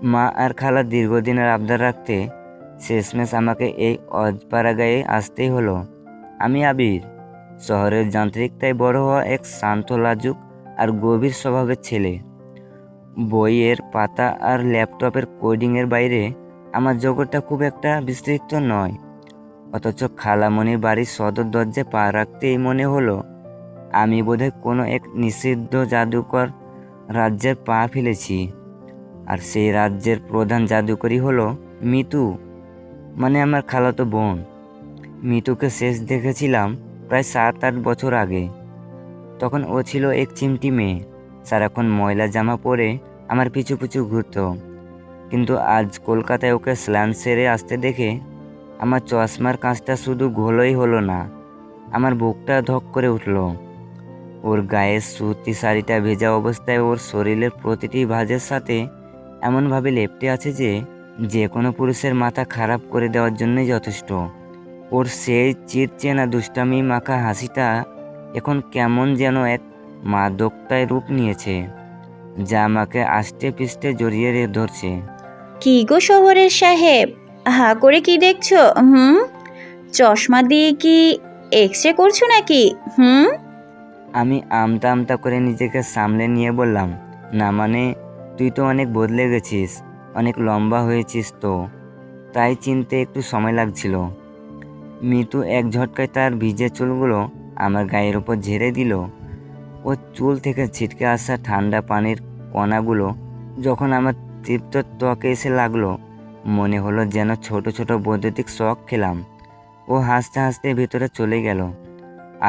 মা আর খালা দীর্ঘদিনের আবদার রাখতে শেষমেশ আমাকে এই অজপাড়া গায়ে আসতেই হলো। আমি আবির, শহরের যান্ত্রিকতায় বড় হওয়া এক শান্ত, লাজুক আর গভীর স্বভাবের ছেলে। বইয়ের পাতা আর ল্যাপটপের কোডিংয়ের বাইরে আমার জগৎটা খুব একটা বিস্তৃত নয়। অথচ খালামণির বাড়ির সদর দরজায় পা রাখতেই মনে হলো আমি বোধহয় কোনো এক নিষিদ্ধ জাদুকর রাজ্যের পা ফেলেছি। আর সেই রাজ্যের প্রধান জাদুকরই হলো মিতু, মানে আমার খালাতো বোন। মিতুকে শেষ দেখেছিলাম প্রায় 7-8 বছর আগে। তখন ও ছিল এক চিমটি মেয়ে, সারাক্ষণ ময়লা জামা পরে আমার পিছু পিছু ঘুরতো। কিন্তু আজ কলকাতায় ওকে স্নান সেরে আসতে দেখে আমার চশমার কাঁচটা শুধু ঘোলোই হলো না, আমার বুকটা ধক করে উঠল। ওর গায়ের সুতি শাড়িটা ভেজা অবস্থায় ওর শরীরের প্রতিটি ভাঁজের সাথে এমনভাবে লেপ্টে আছে যে কোনো পুরুষের মাথা খারাপ করে দেওয়ার জন্যই যথেষ্ট। ওর সেই চিরচেনা দুষ্টামি মাখা হাসিটা এখন কেমন যেন এক মাদকতায় রূপ নিয়েছে, যা আমাকে আষ্টে পিষ্টে জড়িয়ে ধরছে। কি গো শহরের সাহেব, হা করে কি দেখছো? চশমা দিয়ে কি এক্সরে করছো নাকি? আমি আমতা আমতা করে নিজেকে সামলে নিয়ে বললাম, না মানে, তুই তো অনেক বদলে গেছিস, অনেক লম্বা হয়েছিস তো, তাই চিনতে একটু সময় লাগছিল। মিতু এক ঝটকায় তার ভিজে চুলগুলো আমার গায়ের ওপর ঝেড়ে দিল। ও চুল থেকে ছিটকে আসা ঠান্ডা পানির কণাগুলো যখন আমার তৃপ্ত ত্বকে এসে লাগলো, মনে হলো যেন ছোট ছোট বৈদ্যুতিক শক খেলাম। ও হাসতে হাসতে ভেতরে চলে গেল,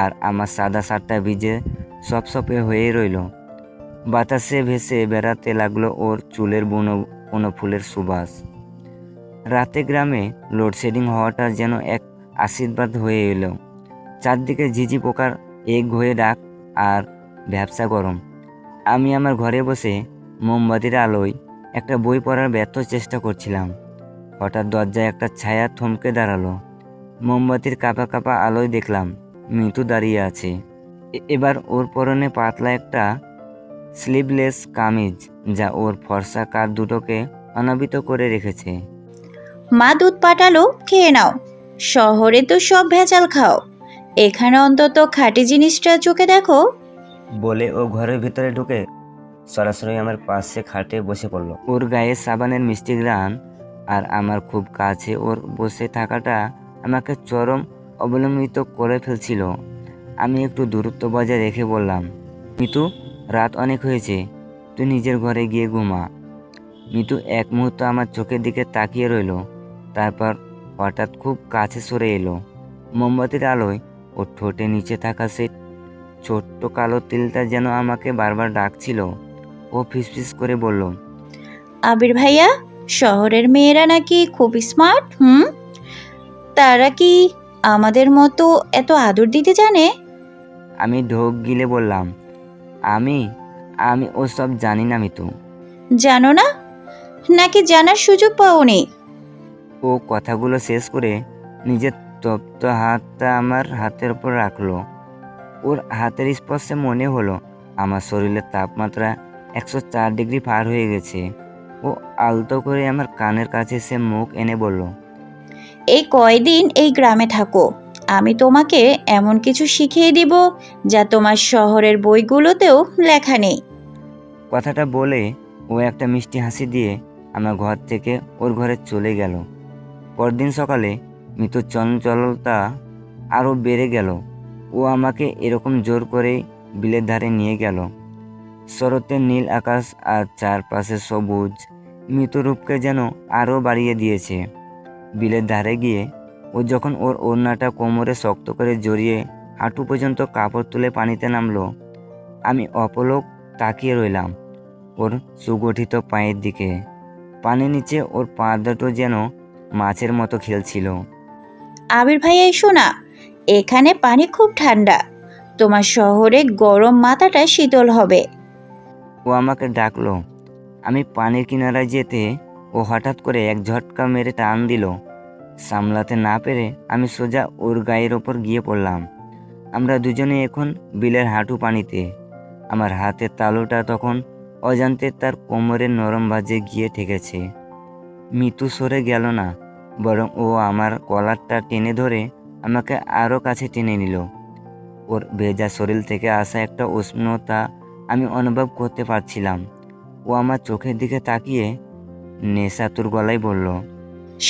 আর আমার সাদা শার্টটা ভিজে সপসপে হয়ে রইল। বাতাসে ভেসে বেড়াতে লাগলো ওর চুলের বুনো কোনো ফুলের সুবাস। রাতে গ্রামে লোডশেডিং হওয়াটা যেন এক আশীর্বাদ হয়ে এলো। চারদিকে ঝিঝি পোকার এক হয়ে ডাক আর ভ্যাপসা গরম। আমি আমার ঘরে বসে মোমবাতির আলোয় একটা বই পড়ার ব্যর্থ চেষ্টা করছিলাম। হঠাৎ দরজায় একটা ছায়া থমকে দাঁড়ালো। মোমবাতির কাঁপা কাঁপা আলোয় দেখলাম মিতু দাঁড়িয়ে আছে। এবার ওর পরনে পাতলা একটা স্লিভলেস কামিজ, যা ওর ফর্সা কাঁধ দুটোকে অনাবৃত করে রেখেছে। মা দুধ পাঠালো, খেয়ে নাও। শহরে তো সব ভেজাল খাও, এখানে অন্তত খাঁটি জিনিসটা চোখে দেখো। বলে ও ঘরের ভিতরে ঢুকে সরাসরি আমার পাশে খাটে বসে পড়লো। ওর গায়ে সাবানের মিষ্টি ঘ্রাণ আর আমার খুব কাছে ওর বসে থাকাটা আমাকে চরম অবলম্বিত করে ফেলছিল। আমি একটু দূরত্ব বজায় রেখে বললাম, মিতু, রাত অনেক হয়েছে, তুই নিজের ঘরে গিয়ে ঘুমা। মিতু এক মুহূর্ত আমার চোখের দিকে তাকিয়ে রইল, তারপর হঠাৎ খুব কাছে সরে এলো। মোমবাতির আলোয় ওর ঠোঁটে নিচে থাকা সেই ছোট্ট কালো তিলটা যেন আমাকে বারবার ডাকছিল। ও ফিসফিস করে বলল, আবির ভাইয়া, শহরের মেয়েরা নাকি খুব স্মার্ট। তারা কি আমাদের মতো এত আদর দিতে জানে? আমি ঢোক গিলে বললাম, আমি আমি ওসব জানি না মিতু। জানো না, নাকি জানার সুযোগ পাওনি? ও কথাগুলো শেষ করে নিজের তপ্ত হাতটা আমার হাতের উপর রাখলো। ওর হাতের স্পর্শে মনে হলো আমার শরীরের তাপমাত্রা 104 ডিগ্রি পার হয়ে গেছে। ও আলতো করে আমার কানের কাছে সে মুখ এনে বলল, এই কয়দিন এই গ্রামে থাকো, আমি তোমাকে এমন কিছু শিখিয়ে দিব যা তোমার শহরের বইগুলোতেও লেখা নেই। কথাটা বলে ও একটা মিষ্টি হাসি দিয়ে আমার ঘর থেকে ওর ঘরে চলে গেল। পরদিন সকালে মৃত্যুর চঞ্চলতা আরও বেড়ে গেল। ও আমাকে এরকম জোর করে বিলের ধারে নিয়ে গেল। শরতের নীল আকাশ আর চারপাশে সবুজ মৃতরূপকে যেন আরও বাড়িয়ে দিয়েছে। বিলের ধারে গিয়ে ও যখন ওর ওড়নাটা কোমরে শক্ত করে জড়িয়ে হাঁটু পর্যন্ত কাপড় তুলে পানিতে নামলো, আমি অপলক তাকিয়ে রইলাম ওর সুগঠিত পায়ের দিকে। পানির নিচে ওর পা দুটো যেন মাছের মতো খেলছিল। আবির ভাইয়া, এসো না, এখানে পানি খুব ঠান্ডা, তোমার শহরে গরম মাথাটা শীতল হবে। ও আমাকে ডাকলো। আমি পানির কিনারায় যেতে ও হঠাৎ করে এক ঝটকা মেরে টান দিল। সামলাতে না পেরে আমি সোজা ওর গায়ের ওপর গিয়ে পড়লাম। আমরা দুজনে এখন বিলের হাঁটু পানিতে। আমার হাতের তালুটা তখন অজান্তে তার কোমরের নরম ভাঁজে গিয়ে ঠেকেছে। মিতু সরে গেল না, বরং ও আমার কলারটা টেনে ধরে আমাকে আরও কাছে টেনে নিল। ওর ভেজা শরীর থেকে আসা একটা উষ্ণতা আমি অনুভব করতে পারছিলাম। ও আমার চোখের দিকে তাকিয়ে নেশাতুর গলায় বলল,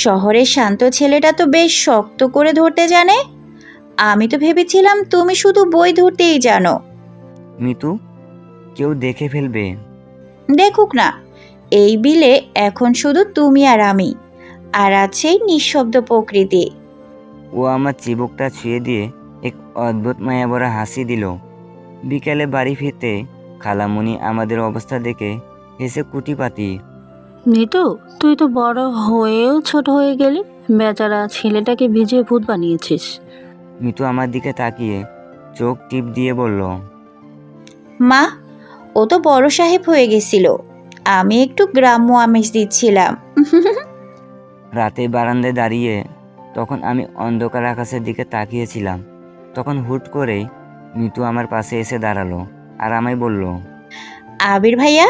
শহরের শান্ত ছেলেটা তো বেশ শক্ত করে ধরতে জানে। আমি তো ভেবেছিলাম তুমি শুধু বই ধরতেই জানো। মিতু, কেউ দেখে ফেলবে। দেখুক না, এই বিলে এখন শুধু তুমি আর আমি, আর আছে নিঃশব্দ প্রকৃতি। ও আমার চিবুকটা ছুঁয়ে দিয়ে এক অদ্ভুত মায়াভরা হাসি দিল। বিকেলে বাড়ি ফিরতে খালামণি আমাদের অবস্থা দেখে হেসে কুটিপাতি। মিতু, তুই তো বড় হয়েও ছোট হয়ে গেলি। বেচারা ছেলেটাকে ভিজিয়ে ভূত বানিয়েছিস। মিতু আমার দিকে তাকিয়ে চোখ টিপ দিয়ে বলল, মা, ও তো বড় সাহেব হয়ে গেছিল, আমি একটু গ্রাম্য আমেজ দিচ্ছিলাম। রাতে বারান্দায় দাঁড়িয়ে তখন আমি অন্ধকার আকাশের দিকে তাকিয়েছিলাম। তখন হুট করেই মিতু আমার পাশে এসে দাঁড়ালো আর আমায় বলল, আবির ভাইয়া,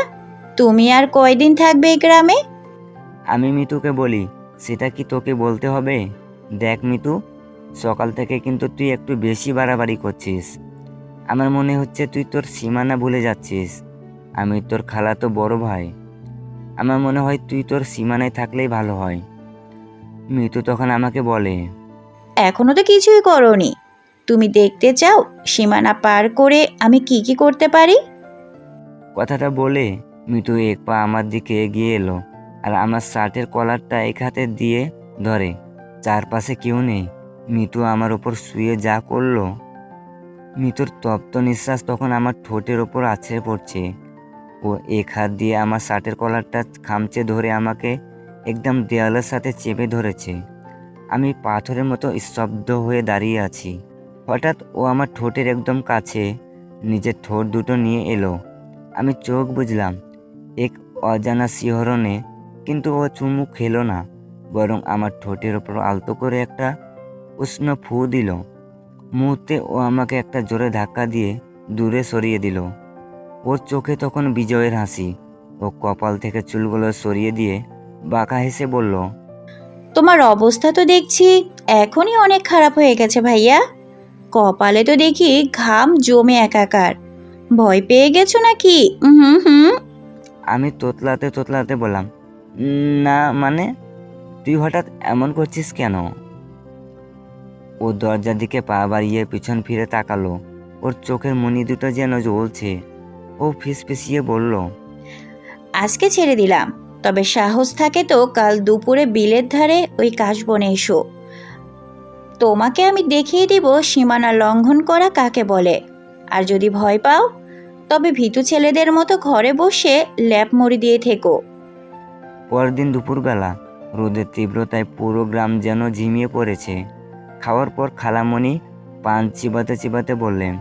তুমি আর কয়দিন থাকবে এই গ্রামে? আমি মিতুকে বলি, সেটা কি তোকে বলতে হবে? দেখ মিতু, সকাল থেকে কিন্তু তুই একটু বেশি বাড়াবাড়ি করছিস। আমার মনে হচ্ছে তুই তোর সীমানা ভুলে যাচ্ছিস। আমি তোর খালাতো বড় ভাই। আমার মনে হয় তুই তোর সীমানায় থাকলেই ভালো হয়। মিতু তখন আমাকে বলে, এখনো তো কিছুই করনি। তুমি দেখতে চাও সীমানা পার করে আমি কি কি করতে পারি? কথাটা বলে মিতু এক পা আমার দিকে এগিয়ে এলো আর আমার শার্টের কলারটা এক হাতে দিয়ে ধরে। চারপাশে কেউ নেই। মিতু আমার ওপর শুয়ে যা করলো। মিতুর তপ্ত নিঃশ্বাস তখন আমার ঠোঁটের ওপর আছড়ে পড়ছে। ও এক হাত দিয়ে আমার শার্টের কলারটা খামচে ধরে আমাকে একদম দেয়ালের সাথে চেপে ধরেছে। আমি পাথরের মতো স্তব্ধ হয়ে দাঁড়িয়ে আছি। হঠাৎ ও আমার ঠোঁটের একদম কাছে নিজের ঠোঁট দুটো নিয়ে এলো। আমি চোখ বুজলাম এক অজানা শিহরণে, কিন্তু ও চুমু খেলো না, বরং আমার ঠোঁটের ওপর আলতো করে একটা উষ্ণ ফু দিল। মুহূর্তে ও আমাকে একটা জোরে ধাক্কা দিয়ে দূরে সরিয়ে দিল। ওর চোখে তখন বিজয়ের হাসি। ও কপাল থেকে চুলগুলো সরিয়ে দিয়ে বাঁকা হেসে বলল, তোমার অবস্থা তো দেখছি এখনই অনেক খারাপ হয়ে গেছে ভাইয়া। কপালে তো দেখি ঘাম জমে একাকার। ভয় পেয়ে গেছো নাকি? হুম হুম। আমি তোতলাতে তোতলাতে বললাম, না মানে, তুই হঠাৎ এমন করছিস কেন?" ও দরজার দিকে পা বাড়িয়ে পিছন ফিরে তাকালো। ওর চোখের মণি দুটো যেন জ্বলছে। ও ফিসফিসিয়ে বলল, আজকে ছেড়ে দিলাম, তবে সাহস থাকে তো কাল দুপুরে বিলের ধারে ওই কাশবনে এসো। তোমাকে আমি দেখিয়ে দিব সীমানা লঙ্ঘন করা কাকে বলে। আর যদি ভয় পাও, তবে ভীতু ছেলেদের মতো ঘরে বসে ল্যাপ মুড়ি দিয়ে থেকো। পরদিন দুপুরবেলা রোদের তীব্রতায় পুরো গ্রাম যেন ঝিমিয়ে পড়েছে। খাওয়ার পর খালামণি পান চিবাতে চিবাতে বললেন,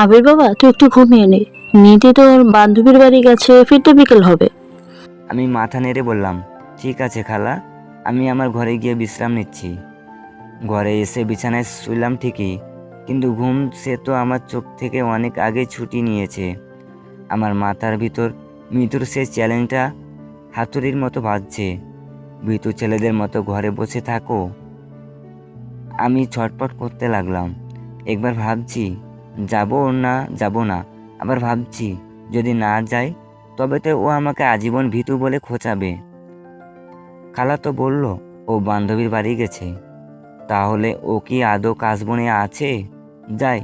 আবির বাবা, তুই একটু ঘুমিয়ে নে। নিধি তোর বান্ধবীর বাড়ি গেছে, ফিরতে বিকেল হবে। আমি মাথা নেড়ে বললাম, ঠিক আছে খালা, আমি আমার ঘরে গিয়ে বিশ্রাম নিচ্ছি। ঘরে এসে বিছানায় শুইলাম ঠিকই, কিন্তু ঘুম সে তো আমার চোখ থেকে অনেক আগে ছুটি নিয়েছে। আমার মাথার ভিতর মৃত্যুর সে চ্যালেঞ্জটা হাতুড়ির মতো বাজছে। ভীতু ছেলেদের মতো ঘরে বসে থাকো। আমি ছটপট করতে লাগলাম। একবার ভাবছি যাব না যাব না, আবার ভাবছি যদি না যাই তবে তো ও আমাকে আজীবন ভীতু বলে খোঁচাবে। খালা তো বলল ও বান্ধবীর বাড়ি গেছে, তাহলে ও কি আদৌ কাশবনে আছে? যাই,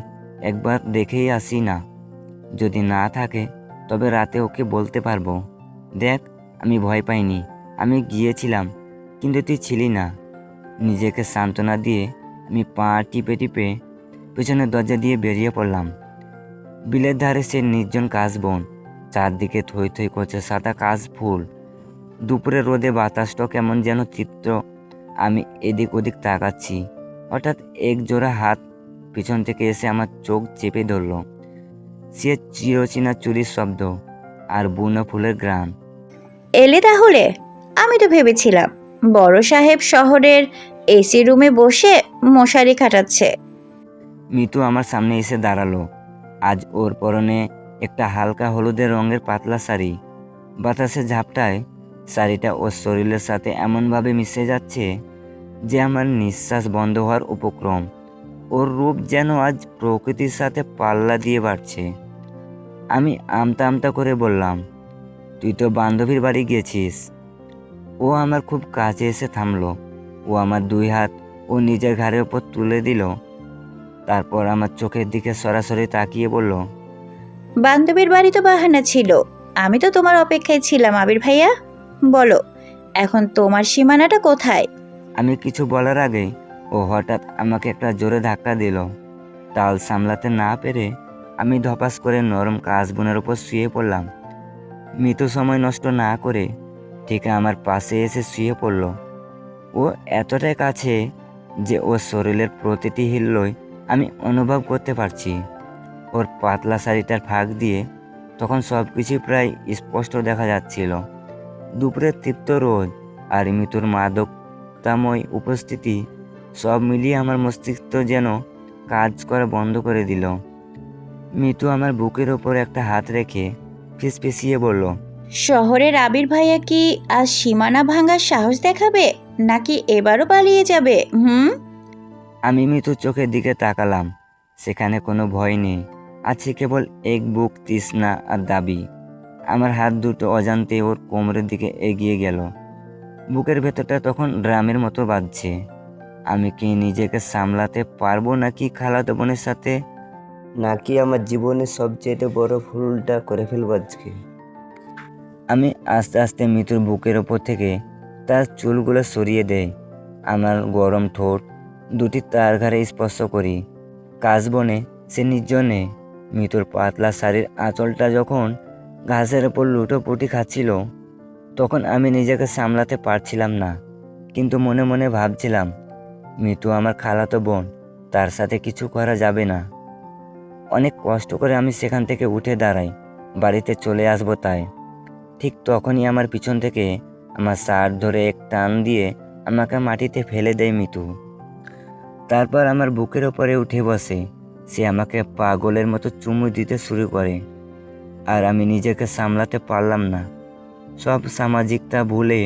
একবার দেখেই আসি না। যদি না থাকে তবে রাতে ওকে বলতে পারবো, দেখ আমি ভয় পাইনি, আমি গিয়েছিলাম কিন্তু তুই ছিলি না। নিজেকে সান্ত্বনা দিয়ে আমি পা টিপে টিপে পেছনের দরজা দিয়ে বেরিয়ে পড়লাম। বিলের ধারে সে নির্জন কাশবন, চারদিকে থই থই করছে সাদা কাশ ফুল। দুপুরে রোদে বাতাসটা কেমন যেন চিত্র। আমি এদিক ওদিক তাকাচ্ছি, হঠাৎ এক জোড়া হাত পিছন থেকে এসে আমার চোখ চেপে ধরল। সে চিরচেনা চুরির শব্দ আর বুনো ফুলের ঘ্রাণ। এলে তাহলে? আমি তো ভেবেছিলাম বড় সাহেব শহরের এসি রুমে বসে মশারি খাটাচ্ছে। মিতু আমার সামনে এসে দাঁড়ালো। আজ ওর পরনে একটা হালকা হলুদের রঙের পাতলা শাড়ি। বাতাসে ঝাপটায় শাড়িটা ওর শরীরের সাথে এমনভাবে মিশে যাচ্ছে যে আমার নিঃশ্বাস বন্ধ হওয়ার উপক্রম। ওর রূপ যেন আজ প্রকৃতির সাথে পাল্লা দিয়ে বাড়ছে। আমি আমতা আমতা করে বললাম, তুই তো বান্ধবীর বাড়ি গিয়েছিস। ও আমার খুব কাছে এসে থামলো। ও আমার 2 হাত ও নিজের ঘাড়ের ওপর তুলে দিল। তারপর আমার চোখের দিকে সরাসরি তাকিয়ে বলল, বান্ধবীর বাড়ি তো বাহানা ছিল, আমি তো তোমার অপেক্ষায় ছিলাম আবির ভাইয়া। বলো, এখন তোমার সীমানাটা কোথায়? আমি কিছু বলার আগেই ও হঠাৎ আমাকে একটা জোরে ধাক্কা দিল। তাল সামলাতে না পেরে আমি ধপাস করে নরম কাশবনের উপর শুয়ে পড়লাম। মৃত্যু সময় নষ্ট না করে ঠিক আমার পাশে এসে শুয়ে পড়ল। ও এতটাই কাছে যে ওর শরীরের প্রতিটি হিল্লোয় আমি অনুভব করতে পারছি। ওর পাতলা শাড়িটার ফাঁক দিয়ে তখন সব কিছুই প্রায় স্পষ্ট দেখা যাচ্ছিল। দুপুরের তৃপ্ত রোদ আর মৃত্যুর মাদকতাময় উপস্থিতি সব মিলিয়ে আমার মস্তিষ্ক যেন কাজ করা বন্ধ করে দিল। মৃত্যু আমার বুকের ওপর একটা হাত রেখে ফিসফিসিয়ে বলল, শহরের আবির ভাইয়া কি আজ সীমানা ভাঙার সাহস দেখাবে, নাকি এবারও পালিয়ে যাবে? আমি মৃত্যুর চোখের দিকে তাকালাম। সেখানে কোনো ভয় নেই, আছে কেবল এক বুক তৃষ্ণা আর দাবি। আমার হাত দুটো অজান্তে ওর কোমরের দিকে এগিয়ে গেল। বুকের ভেতরটা তখন ড্রামের মতো বাজছে। আমি কি নিজেকে সামলাতে পারবো, নাকি খালাতো বোনের সাথে, নাকি আমার জীবনের সবচেয়ে বড় ভুলটা করে ফেলবো আজকে। আমি আস্তে আস্তে মৃত্যুর বুকের ওপর থেকে তার চুলগুলো সরিয়ে দেই। আমার গরম ঠোঁট দুটি তার ঘাড়ে স্পর্শ করি। কাশবনে সে নির্জনে মৃত্যুর পাতলা শাড়ির আঁচলটা যখন ঘাসের ওপর লুটোপুটি খাচ্ছিল, তখন আমি নিজেকে সামলাতে পারছিলাম না। কিন্তু মনে মনে ভাবছিলাম, মৃত্যু আমার খালাতো বোন, তার সাথে কিছু করা যাবে না। অনেক কষ্ট করে আমি সেখান থেকে উঠে দাঁড়াই, বাড়িতে চলে আসবো তাই। ঠিক তখনই আমার পিছন থেকে আমার শার্ট ধরে এক টান দিয়ে আমাকে মাটিতে ফেলে দেয় মৃত্যু। তারপর আমার বুকের ওপরে উঠে বসে। সে আমাকে পাগলের মতো চুমু দিতে শুরু করে, আর আমি নিজেকে সামলাতে পারলাম না। সব সামাজিকতা ভুলে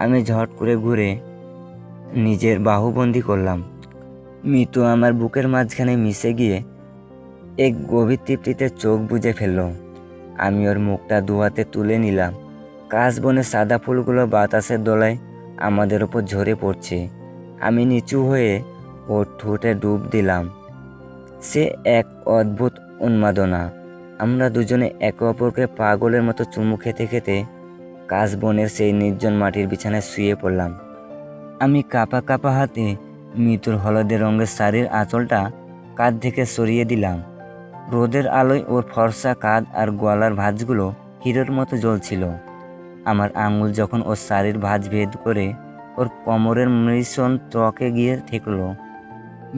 আমি ঝট করে ঘুরে নিজের বাহুবন্দি করলাম। মৃত্যু আমার বুকের মাঝখানে মিশে গিয়ে এক গভীর তৃপ্তিতে চোখ বুজে ফেলল। আমি ওর মুখটা দুহাতে তুলে নিলাম। কাশবনের সাদা ফুলগুলো বাতাসের দোলায় আমাদের ওপর ঝরে পড়ছে। আমি নিচু হয়ে ওর ঠোঁটে ডুব দিলাম। সে এক অদ্ভুত উন্মাদনা। আমরা দুজনে একে অপরকে পাগলের মতো চুমু খেতে খেতে কাশবনের সেই নির্জন মাটির বিছানায় শুয়ে পড়লাম। আমি কাঁপা কাঁপা হাতে মৃত্যুর হলদে রঙের শাড়ির আঁচলটা কাঁধ থেকে সরিয়ে দিলাম। রোদের আলোয় ওর ফর্সা কাঁধ আর গলার ভাঁজগুলো হিরোর মতো জ্বলছিল। আমার আঙুল যখন ওর শাড়ির ভাঁজ ভেদ করে ওর কোমরের মৃষণ ত্বকে গিয়ে ঠেকল,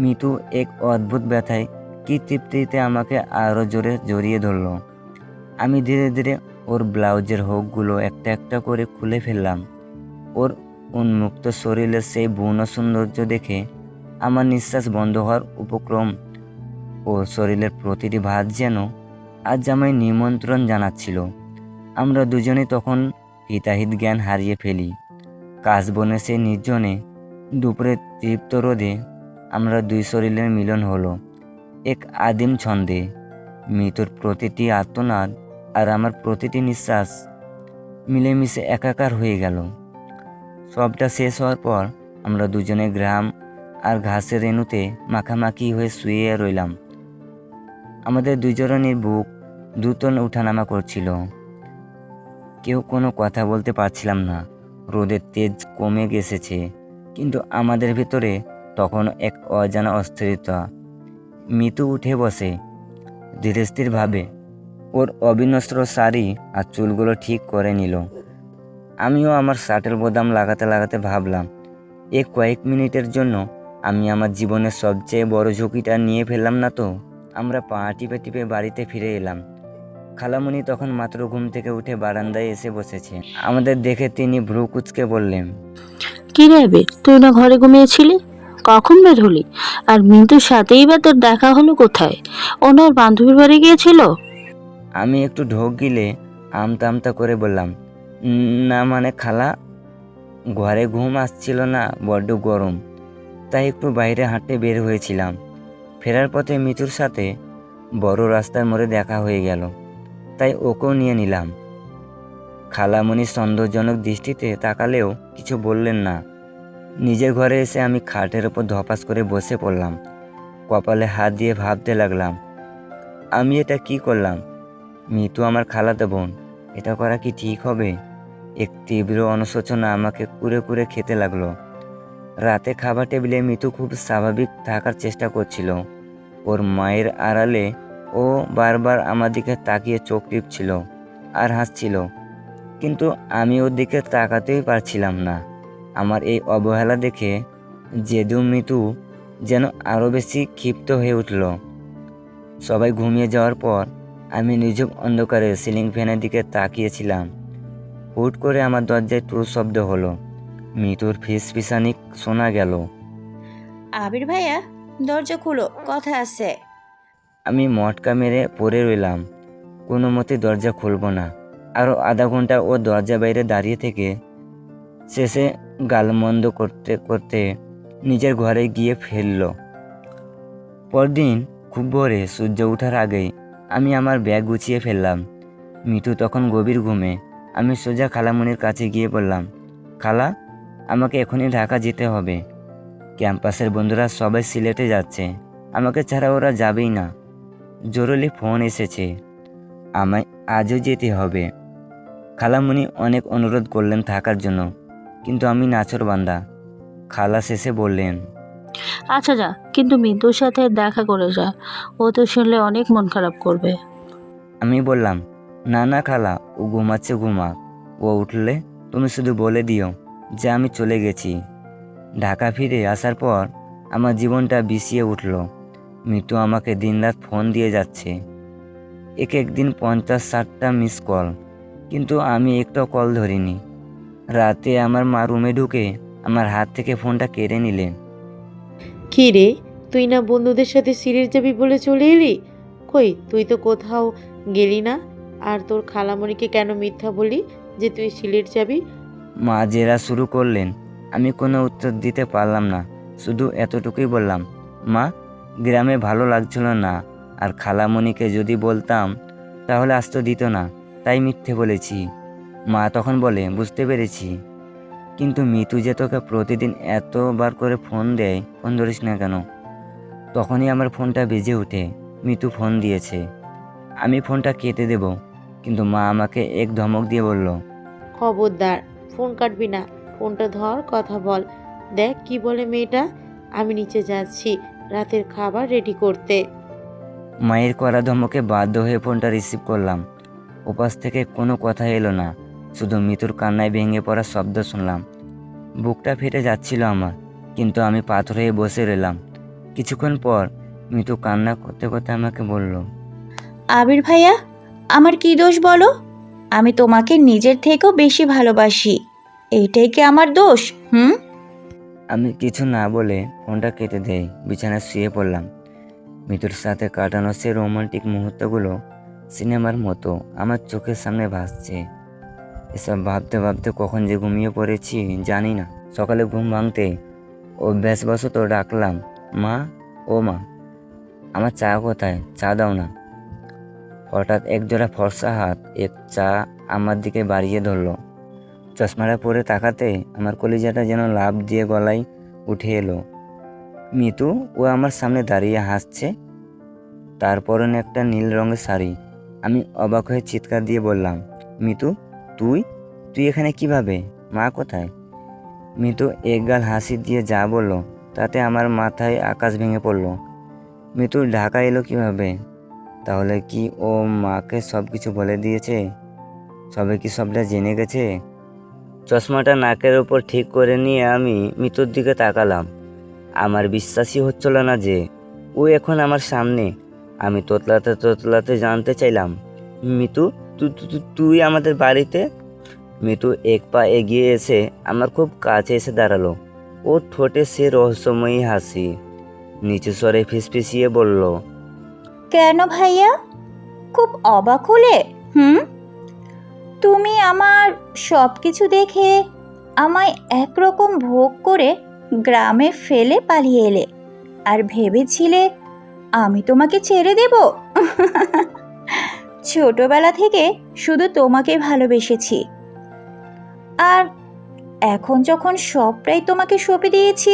মৃত্যু এক অদ্ভুত ব্যথায় কি তৃপ্তিতে আমাকে আরও জোরে জড়িয়ে ধরল। আমি ধীরে ধীরে ওর ব্লাউজের হুকগুলো একটা একটা করে খুলে ফেললাম। ওর উন্মুক্ত শরীরের সেই ভুবন সৌন্দর্য দেখে আমার নিঃশ্বাস বন্ধ হওয়ার উপক্রম। ওর শরীরের প্রতিটি ভাঁজ যেন আজ আমায় নিমন্ত্রণ জানাচ্ছিল। আমরা দুজনেই তখন হিতাহিত জ্ঞান হারিয়ে ফেলি। কাশবনে সেই নির্জনে দুপুরের তৃপ্ত রোদে আমরা দুই শরীরের মিলন হলো এক আদিম ছন্দে। মৃত্যুর প্রতিটি আর্তনাদ আর আমার প্রতিটি নিঃশ্বাস মিলেমিশে একাকার হয়ে গেল। সবটা শেষ হওয়ার পর আমরা দুজনে গ্রাম আর ঘাসের রেণুতে মাখামাখি হয়ে শুয়ে রইলাম। আমাদের দুজনের বুক দ্রুত উঠানামা করছিল। কেউ কোনো কথা বলতে পারছিলাম না। রোদের তেজ কমে গেছেছে, কিন্তু আমাদের ভেতরে তখন এক অজানা অস্থিরতা। মৃত্যু উঠে বসে ধীরে স্থিরভাবে ওর অবিনস্ত্র শাড়ি আর চুলগুলো ঠিক করে নিল। আমিও আমার শার্টের বোতাম লাগাতে লাগাতে ভাবলাম, এই কয়েক মিনিটের জন্য আমি আমার জীবনের সবচেয়ে বড় ঝুঁকিটা নিয়ে ফেললাম না তো। আমরা পা টিপে টিপে বাড়িতে ফিরে এলাম। খালামণি তখন মাত্র ঘুম থেকে উঠে বারান্দায় এসে বসেছে। আমাদের দেখে তিনি ভ্রু কুঁচকে বললেন, কি রে আবির, তুই না ঘরে ঘুমিয়েছিলি? কখন বের হলি? আর মিন্টুর সাথেই বা তোর দেখা হলো কোথায়? ও না ওর বান্ধবীর বাড়ি গিয়েছিল? আমি একটু ঢোক গিলে আমতা আমতা করে বললাম, না মানে খালা, ঘরে ঘুম আসছিল না, বড্ড গরম, তাই একটু বাইরে হাঁটতে বের হয়েছিলাম। ফেরার পথে মিতুর সাথে বড় রাস্তার মোড়ে দেখা হয়ে গেল, তাই ওকেও নিয়ে নিলাম। খালামণি সন্দেহজনক দৃষ্টিতে তাকালেও কিছু বললেন না। নিজের ঘরে এসে আমি খাটের ওপর ধপাস করে বসে পড়লাম। কপালে হাত দিয়ে ভাবতে লাগলাম, আমি এটা কি করলাম? মিতু আমার খালাতো বোন, এটা করা কি ঠিক হবে? এক তীব্র অনুশোচনা আমাকে কুরে কুরে খেতে লাগলো। রাতে খাবার টেবিলে মিতু খুব স্বাভাবিক থাকার চেষ্টা করছিল। ওর মায়ের আড়ালে ও বারবার আমার দিকে তাকিয়ে চোখ টিপছিল আর হাসছিল, কিন্তু আমি ওর দিকে তাকাতেই পারছিলাম না। আমার এই অবহেলা দেখে জেদু মিতু যেন আরও বেশি ক্ষিপ্ত হয়ে উঠল। সবাই ঘুমিয়ে যাওয়ার পর আমি নীরব অন্ধকারে সিলিং ফ্যানের দিকে তাকিয়েছিলাম। হুট করে আমার দরজায় টুর শব্দ হলো। মিতুর ফিসফিসানি শোনা গেল। আবির ভাইয়া, দরজা খুলো, কথা আছে। আমি মটকা মেরে পড়ে রইলাম। কোনো মতে দরজা খুলব না। আরও আধা ঘন্টা ও দরজা বাইরে দাঁড়িয়ে থেকে শেষে গালমন্দ করতে করতে নিজের ঘরে গিয়ে ফেলল। পরদিন খুব ভোরে সূর্য ওঠার আগেই আমি আমার ব্যাগ গুছিয়ে ফেললাম। মিতু তখন গভীর ঘুমে। আমি সোজা খালামণির কাছে গিয়ে বললাম, খালা, আমাকে এখনই ঢাকা যেতে হবে। ক্যাম্পাসের বন্ধুরা সবাই সিলেটে যাচ্ছে, আমাকে ছাড়া ওরা যাবেই না। জরুরি ফোন এসেছে, আমায় আজও যেতে হবে। খালামণি অনেক অনুরোধ করলেন থাকার জন্য, কিন্তু আমি নাছোড়বান্দা। খালা শেষে বললেন, আচ্ছা যা, কিন্তু মিতুর সাথে দেখা করে যা, ও তো শুনলে অনেক মন খারাপ করবে। আমি বললাম, না না খালা, ও ঘুমাচ্ছে, ঘুমাক। ও উঠলে তুমি শুধু বলে দিও যে আমি চলে গেছি। ঢাকা ফিরে আসার পর আমার জীবনটা বিষিয়ে উঠল। মিতু আমাকে দিনরাত ফোন দিয়ে যাচ্ছে, এক একদিন 50-60টা মিস কল, কিন্তু আমি একটাও কল ধরিনি। রাতে আমার মা রুমে ঢুকে আমার হাত থেকে ফোনটা কেড়ে নিলেন। কি রে, তুই না বন্ধুদের সাথে সিরিজ যাবি বলে চলে এলি? কই, তুই তো কোথাও গেলি না। আর তোর খালামণিকে কেন মিথ্যা বলি যে তুই সিলেট যাবি? মা জেরা শুরু করলেন। আমি কোনো উত্তর দিতে পারলাম না, শুধু এতটুকুই বললাম, মা, গ্রামে ভালো লাগছিল না, আর খালামণিকে যদি বলতাম তাহলে আসতে দিত না, তাই মিথ্যে বলেছি। মা তখন বলে, বুঝতে পেরেছি, কিন্তু মিতু যে তোকে প্রতিদিন এতবার করে ফোন দেয়, ফোন ধরিস না কেন? তখনই আমার ফোনটা বেজে ওঠে। মিতু ফোন দিয়েছে। আমি ফোনটা কেটে দেব, কিন্তু মা আমাকে এক ধমক দিয়ে বলল, খবরদার, ফোন কাটবি না, ফোনটা ধর, কথা বল। দেখ কি বলে মেয়েটা। আমি নিচে যাচ্ছি রাতের খাবার রেডি করতে। মায়ের করা ধমকে বাধ্য হয়ে ফোনটা রিসিভ করলাম। ওপাশ থেকে কোনো কথা এলো না, শুধু মিতুর কান্নায় ভেঙে পড়ার শব্দ শুনলাম। বুকটা ফেটে যাচ্ছিল আমার, কিন্তু আমি পাথর হয়ে বসে রইলাম। কিছুক্ষণ পর মিতু কান্না করতে করতে আমাকে বলল, আবির ভাইয়া, আমার কি দোষ বলো? আমি তোমাকে নিজের থেকেও বেশি ভালোবাসি, এইটাই কি আমার দোষ? হুম? আমি কিছু না বলে ফোনটা কেটে দেই, বিছানায় শুয়ে পড়লাম। মিতুর সাথে কাটানো সে রোমান্টিক মুহূর্তগুলো সিনেমার মতো আমার চোখের সামনে ভাসছে। এসব ভাবতে ভাবতে কখন যে ঘুমিয়ে পড়েছি জানি না। সকালে ঘুম ভাঙতে অভ্যাসবশত ডাকলাম, মা, ও মা, আমার চা কোথায়? চা দাও না। হঠাৎ একজোড়া ফর্সা হাত এক চা আমার দিকে বাড়িয়ে ধরল। চশমাটা পরে তাকাতে আমার কলিজাটা যেন লাফ দিয়ে গলায় উঠে এলো। মিতু, ও আমার সামনে দাঁড়িয়ে হাসছে, তার পরনে একটা নীল রঙের শাড়ি। আমি অবাক হয়ে চিৎকার দিয়ে বললাম, মিতু, তুই তুই এখানে কিভাবে? মা কোথায়? মিতু একগাল হাসি দিয়ে যা বলল তাতে আমার মাথায় আকাশ ভেঙে পড়ল। মিতু ঢাকা এলো কিভাবে? তাহলে কি ও মাকে সব কিছু বলে দিয়েছে? সবাই কি সবটা জেনে গেছে? চশমাটা নাকের ওপর ঠিক করে নিয়ে আমি মিতুর দিকে তাকালাম। আমার বিশ্বাসই হচ্ছিল না যে ও এখন আমার সামনে। আমি তোতলাতে তোতলাতে জানতে চাইলাম, মিতু, তুই আমাদের বাড়িতে? মিতু এক পা এগিয়ে এসে আমার খুব কাছে এসে দাঁড়ালো। ওর ঠোঁটে সে রহস্যময়ী হাসি। নিচু স্বরে ফিসফিসিয়ে বলল, কেন ভাইয়া? খুব অবাক হলে? তুমি আমার সব কিছু দেখে আমায় একরকম ভোগ করে গ্রামে ফেলে পালিয়ে এলে আর ভেবেছিলে আমি তোমাকে ছেড়ে দেব? ছোটবেলা থেকে শুধু তোমাকে ভালোবেসেছি, আর এখন যখন সবটাই তোমাকে সঁপে দিয়েছি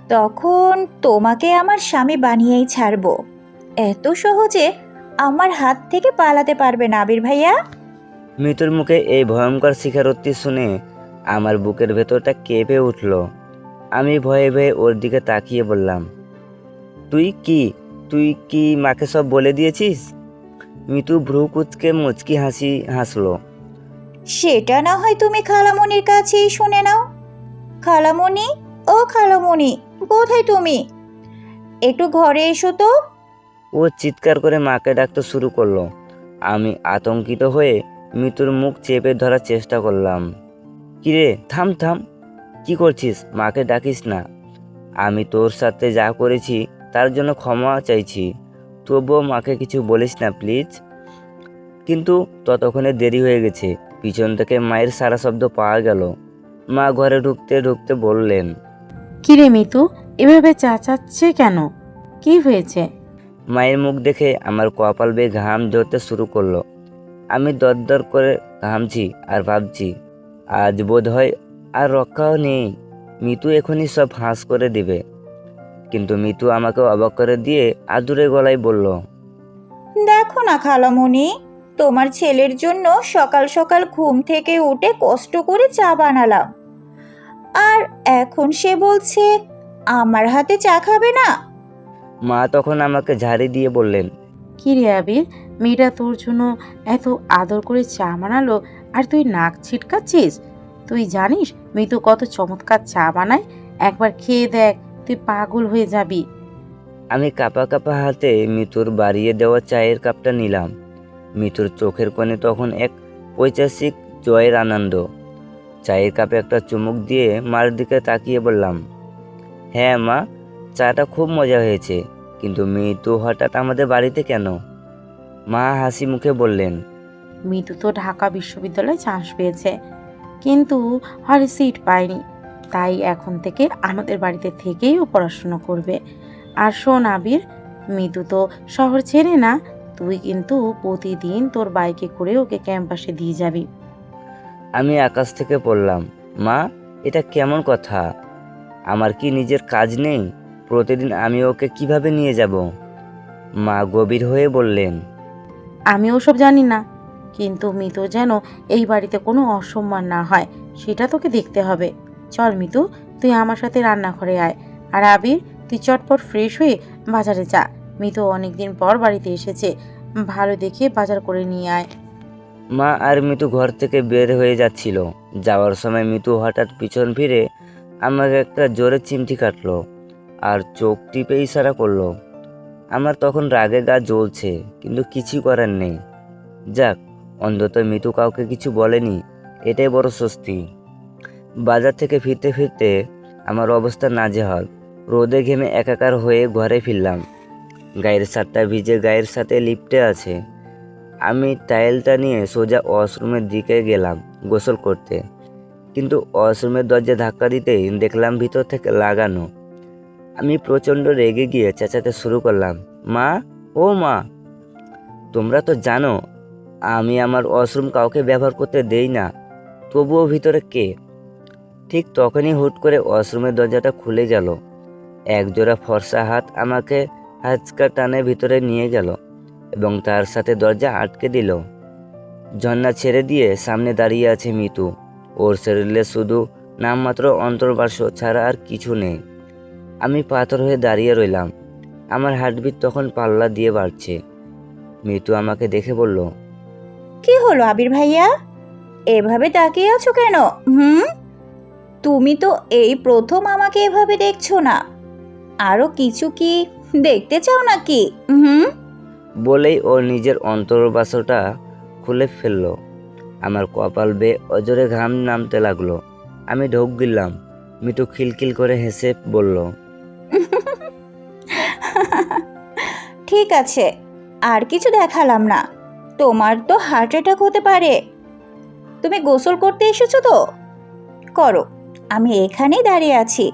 তখন তোমাকে আমার স্বামী বানিয়েই ছাড়বো। এত সহজে আমার হাত থেকে পালাতে পারবে না আবির ভাইয়া। মিতুর মুখে এই ভয়ঙ্কর স্বীকারোক্তি শুনে আমার বুকের ভেতরটা কেঁপে উঠল। আমি ভয়ে ভয়ে ওর দিকে তাকিয়ে বললাম, তুই কি মাকে সব বলে দিয়েছিস? মিতু ভ্রু কুচকে মুচকি হাসি হাসলো। সেটা না হয় তুমি খালামণির কাছেই শুনে নাও। খালামণি, ও খালামণি, কোথায় তুমি? একটু ঘরে এসো তো। ও চিৎকার করে মাকে ডাকতে শুরু করলো। আমি আতঙ্কিত হয়ে মিতুর মুখ চেপে ধরার চেষ্টা করলাম। কিরে, থাম থাম, কি করছিস? মাকে ডাকিস না। আমি তোর সাথে যা করেছি তার জন্য ক্ষমা চাইছি, তবুও মাকে কিছু বলিস না প্লিজ। কিন্তু ততক্ষণে দেরি হয়ে গেছে। পিছন থেকে মায়ের সারা শব্দ পাওয়া গেল। মা ঘরে ঢুকতে ঢুকতে বললেন, কিরে মিতু, এভাবে চাচাচ্ছে কেন? কি হয়েছে? মায়ের মুখ দেখে আমার কপাল বেয়ে ঘাম ঝরতে শুরু করলো। আমি দরদর করে ঘামছি আর ভাবছি, আজ বোধ হয় আর রক্ষাও নেই। মিতু এখনই সব ফাঁস করে দিবে। কিন্তু মিতু আমাকে অবাক করে দিয়ে আদুরে গলায় বলল, দেখো না খালামণি, তোমার ছেলের জন্য সকাল সকাল ঘুম থেকে উঠে কষ্ট করে চা বানালাম, আর এখন সে বলছে আমার হাতে চা খাবে না। মা তখন আমাকে ঝাড়ি দিয়ে বললেন, কিরে আবির, মেয়েটা তোর জন্য এত আদর করে চা বানালো আর তুই নাক ছিটকাচ্ছিস? তুই জানিস মিতু কত চমৎকার চা বানায়? একবার খেয়ে দেখ, তুই পাগল হয়ে যাবি। আমি কাঁপা কাঁপা হাতে মিতুর বাড়িয়ে দেওয়া চায়ের কাপটা নিলাম। মিতুর চোখের কোণে তখন এক ঐতিহাসিক জয়ের আনন্দ। চায়ের কাপে একটা চুমুক দিয়ে মার দিকে তাকিয়ে বললাম, হ্যাঁ মা, চাটা খুব মজা হয়েছে, কিন্তু মিতু হঠাৎ আমাদের বাড়িতে কেন? মা হাসি মুখে বললেন, মিতু তো ঢাকা বিশ্ববিদ্যালয়ে চান্স পেয়েছে, কিন্তু আর সিট পায়নি, তাই এখন থেকে আমাদের বাড়িতে থেকেই ও পড়াশুনো করবে। আর শোন আবির, মিতু তো শহর ছেড়ে না, তুই কিন্তু প্রতিদিন তোর বাইকে করে ওকে ক্যাম্পাসে দিয়ে যাবি। আমি আকাশ থেকে পড়লাম, মা এটা কেমন কথা? আমার কি নিজের কাজ নেই? প্রতিদিন আমি ওকে কিভাবে নিয়ে যাব? মা গভীর হয়ে বললেন, আমি ওসব জানি না, কিন্তু মিতু যেন এই বাড়িতে কোনো অসম্মান না হয় সেটা তোকে দেখতে হবে। চল মিতু, তুই আমার সাথে রান্নাঘরে আয়, আর আবির তুই চটপট ফ্রেশ হয়ে বাজারে যা। মিতু অনেকদিন পর বাড়িতে এসেছে, ভালো দেখে বাজার করে নিয়ে আয়। মা আর মিতু ঘর থেকে বের হয়ে যাচ্ছিল। যাওয়ার সময় মিতু হঠাৎ পিছন ফিরে আমাকে একটা জোরে চিমটি কাটলো আর চোখ টিপে ইশারা করলো। আমার তখন রাগে গা জ্বলছে, কিন্তু কিছু করার নেই। যাক, অন্তত মিতু কাউকে কিছু বলেনি, এটাই বড় স্বস্তি। বাজার থেকে ফিরতে ফিরতে আমার অবস্থা নাজেহাল। রোদে ঘেমে একাকার হয়ে ঘরে ফিরলাম। গায়ের শার্টটা ভিজে গায়ের সাথে লিপটে আছে। আমি টাইলটা নিয়ে সোজা ওয়াশরুমের দিকে গেলাম গোসল করতে, কিন্তু ওয়াশরুমের দরজা ধাক্কা দিতেই দেখলাম ভিতর থেকে লাগানো। আমি প্রচণ্ড রেগে গিয়ে চেঁচাতে শুরু করলাম, মা, ও মা, তোমরা তো জানো আমি আমার ওয়াশরুম কাউকে ব্যবহার করতে দেই না, তবুও ভিতরে কে? ঠিক তখনই হুট করে ওয়াশরুমের দরজাটা খুলে গেল। একজোড়া ফর্সা হাত আমাকে হাঁচকা টানে ভিতরে নিয়ে গেল এবং তার সাথে দরজা আটকে দিল। ঝর্ণা ছেড়ে দিয়ে সামনে দাঁড়িয়ে আছে মিতু। ওর শরীরে শুধু নামমাত্র অন্তর্বাস ছাড়া আর কিছু নেই। আমি পাথর হয়ে দাঁড়িয়ে রইলাম। আমার হার্টবিট তখন পাল্লা দিয়ে বাড়ছে। মিতু আমাকে দেখে বলল, কি হলো আবির ভাইয়া, এভাবে তাকিয়ে আছো কেন? তুমি তো এই প্রথম আমাকে এভাবে দেখছো না, আরো কিছু কি দেখতে চাও নাকি? বলেই ও নিজের অন্তর্বাসটা খুলে ফেলল। আমার কপাল বেয়ে অজরে ঘাম নামতে লাগলো। আমি ঢোক গিললাম। মিতু খিলখিল করে হেসে বলল, ঠিক আছে, আর কিছু দেখালাম না, তোমার তো হার্ট অ্যাটাক হতে পারে। তুমি গোসল করতে এসেছো তো? করো, আমি এখানেই দাঁড়িয়ে আছি।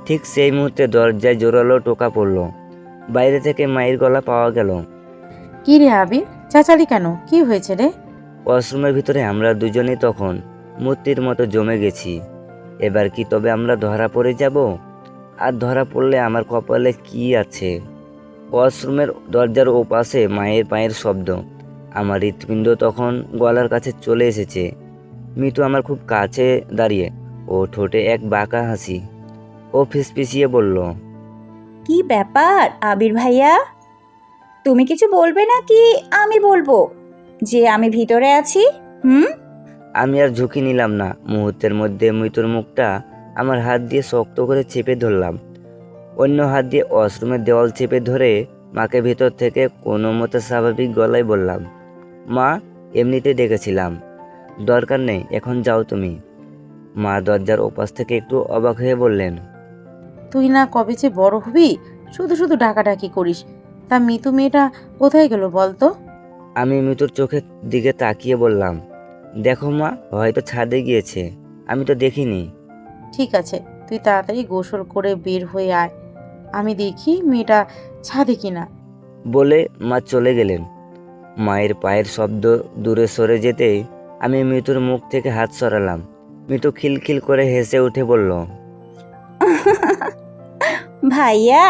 ঠিক সেই মুহূর্তে দরজায় জোরালো টোকা পড়ল। বাইরে থেকে মায়ের গলা পাওয়া গেল। কি রে আবির, চাচালি কেন? কি হয়েছে রে? ওয়াশরুমের ভিতরে আমরা দুজনেই তখন মূর্তির মতো জমে গেছি। এবার কি তবে আমরা ধরা পড়ে যাব? আর ধরা পড়লে আমার কপালে কি আছে? ওয়াশরুমের দরজার ওপাশে মায়ের পায়ের শব্দ। আমার হৃৎপিণ্ড তখন গলার কাছে চলে এসেছে। মিতু আমার খুব কাছে দাঁড়িয়ে, ও ঠোঁটে এক বাঁকা হাসি। ও ফিসফিসিয়ে বলল, কি ব্যাপার আবির ভাইয়া? তুমি কিছু বলবে নাকি আমি বলবো যে আমি ভিতরে আছি? আমি আর ঝুঁকি নিলাম না। মুহূর্তের মধ্যে মৃত্যুর মুখটা আমার হাত দিয়ে শক্ত করে চেপে ধরলাম। অন্য হাত দিয়ে ওয়াশরুমের দেওয়াল চেপে ধরে মাকে ভেতর থেকে কোনো মতে স্বাভাবিক গলায় বললাম, মা, এমনিতে ডেকেছিলাম, দরকার নেই, এখন যাও তুমি। মা দরজার ওপাশ থেকে একটু অবাক হয়ে বললেন, তুই না কবে যে বড় হবি, শুধু শুধু ডাকাডাকি করিস। তা মিতু মেয়েটা কোথায় গেল বলতো? আমি মৃত্যুর চোখের দিকে তাকিয়ে বললাম, দেখো মা, হয়তো ছাদে গিয়েছে, আমি তো দেখিনি। ঠিক আছে, তুই তাড়াতাড়ি গোসল করে বের হয়ে আয়, আমি দেখি মেয়েটা ছাদে কিনা। বলে মা চলে গেলেন। মায়ের পায়ের শব্দ দূরে সরে যেতেই আমি মৃত্যুর মুখ থেকে হাত সরালাম। মৃত্যু খিলখিল করে হেসে উঠে বলল, ভাইয়া,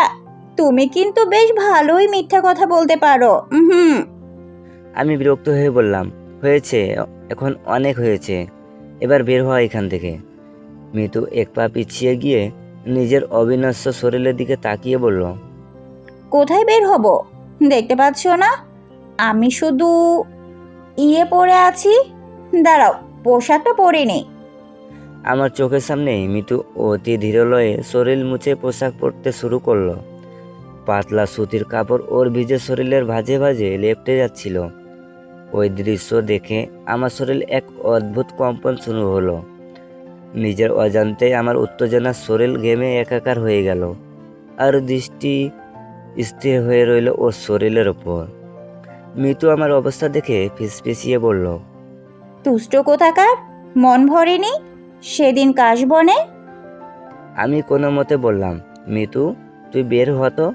তুমি কিন্তু বেশ ভালোই মিথ্যা কথা বলতে পারো। আমি বিরক্ত হয়ে বললাম, হয়েছে, এখন অনেক হয়েছে, এবার বের হওয়া এখান থেকে। মৃত্যু এক পা পিছিয়ে গিয়ে নিজের অবিনশ্বর শরীরের দিকে তাকিয়ে বলল, কোথায় বের হব? দেখতে পাচ্ছ না আমি শুধু পরে আছি? দাঁড়াও, পোশাকটা পরে নেই। আমার চোখের সামনেই মৃত্যু অতি ধীরলয়ে শরীর মুছে পোশাক পরতে শুরু করলো। পাতলা সুতির কাপড় ওর ভিজে শরীরের ভাঁজে ভাঁজে লেপ্টে যাচ্ছিল। ওই দৃশ্য দেখে আমার শরীর এক অদ্ভুত কম্পন শুরু হলো। নিজের অজান্তে আমার উত্তেজনার শরীর ঘেমে একাকার হয়ে গেল, আর দৃষ্টি স্থির হয়ে রইল ওর শরীরের ওপর। মৃত্যু আমার অবস্থা দেখে ফিসফিসিয়ে বলল, তুষ্ট কোথাকার, মন ভরেনি সেদিন কাশবনে? আমি কোনো মতে বললাম, মিতু, তুই বের হতো,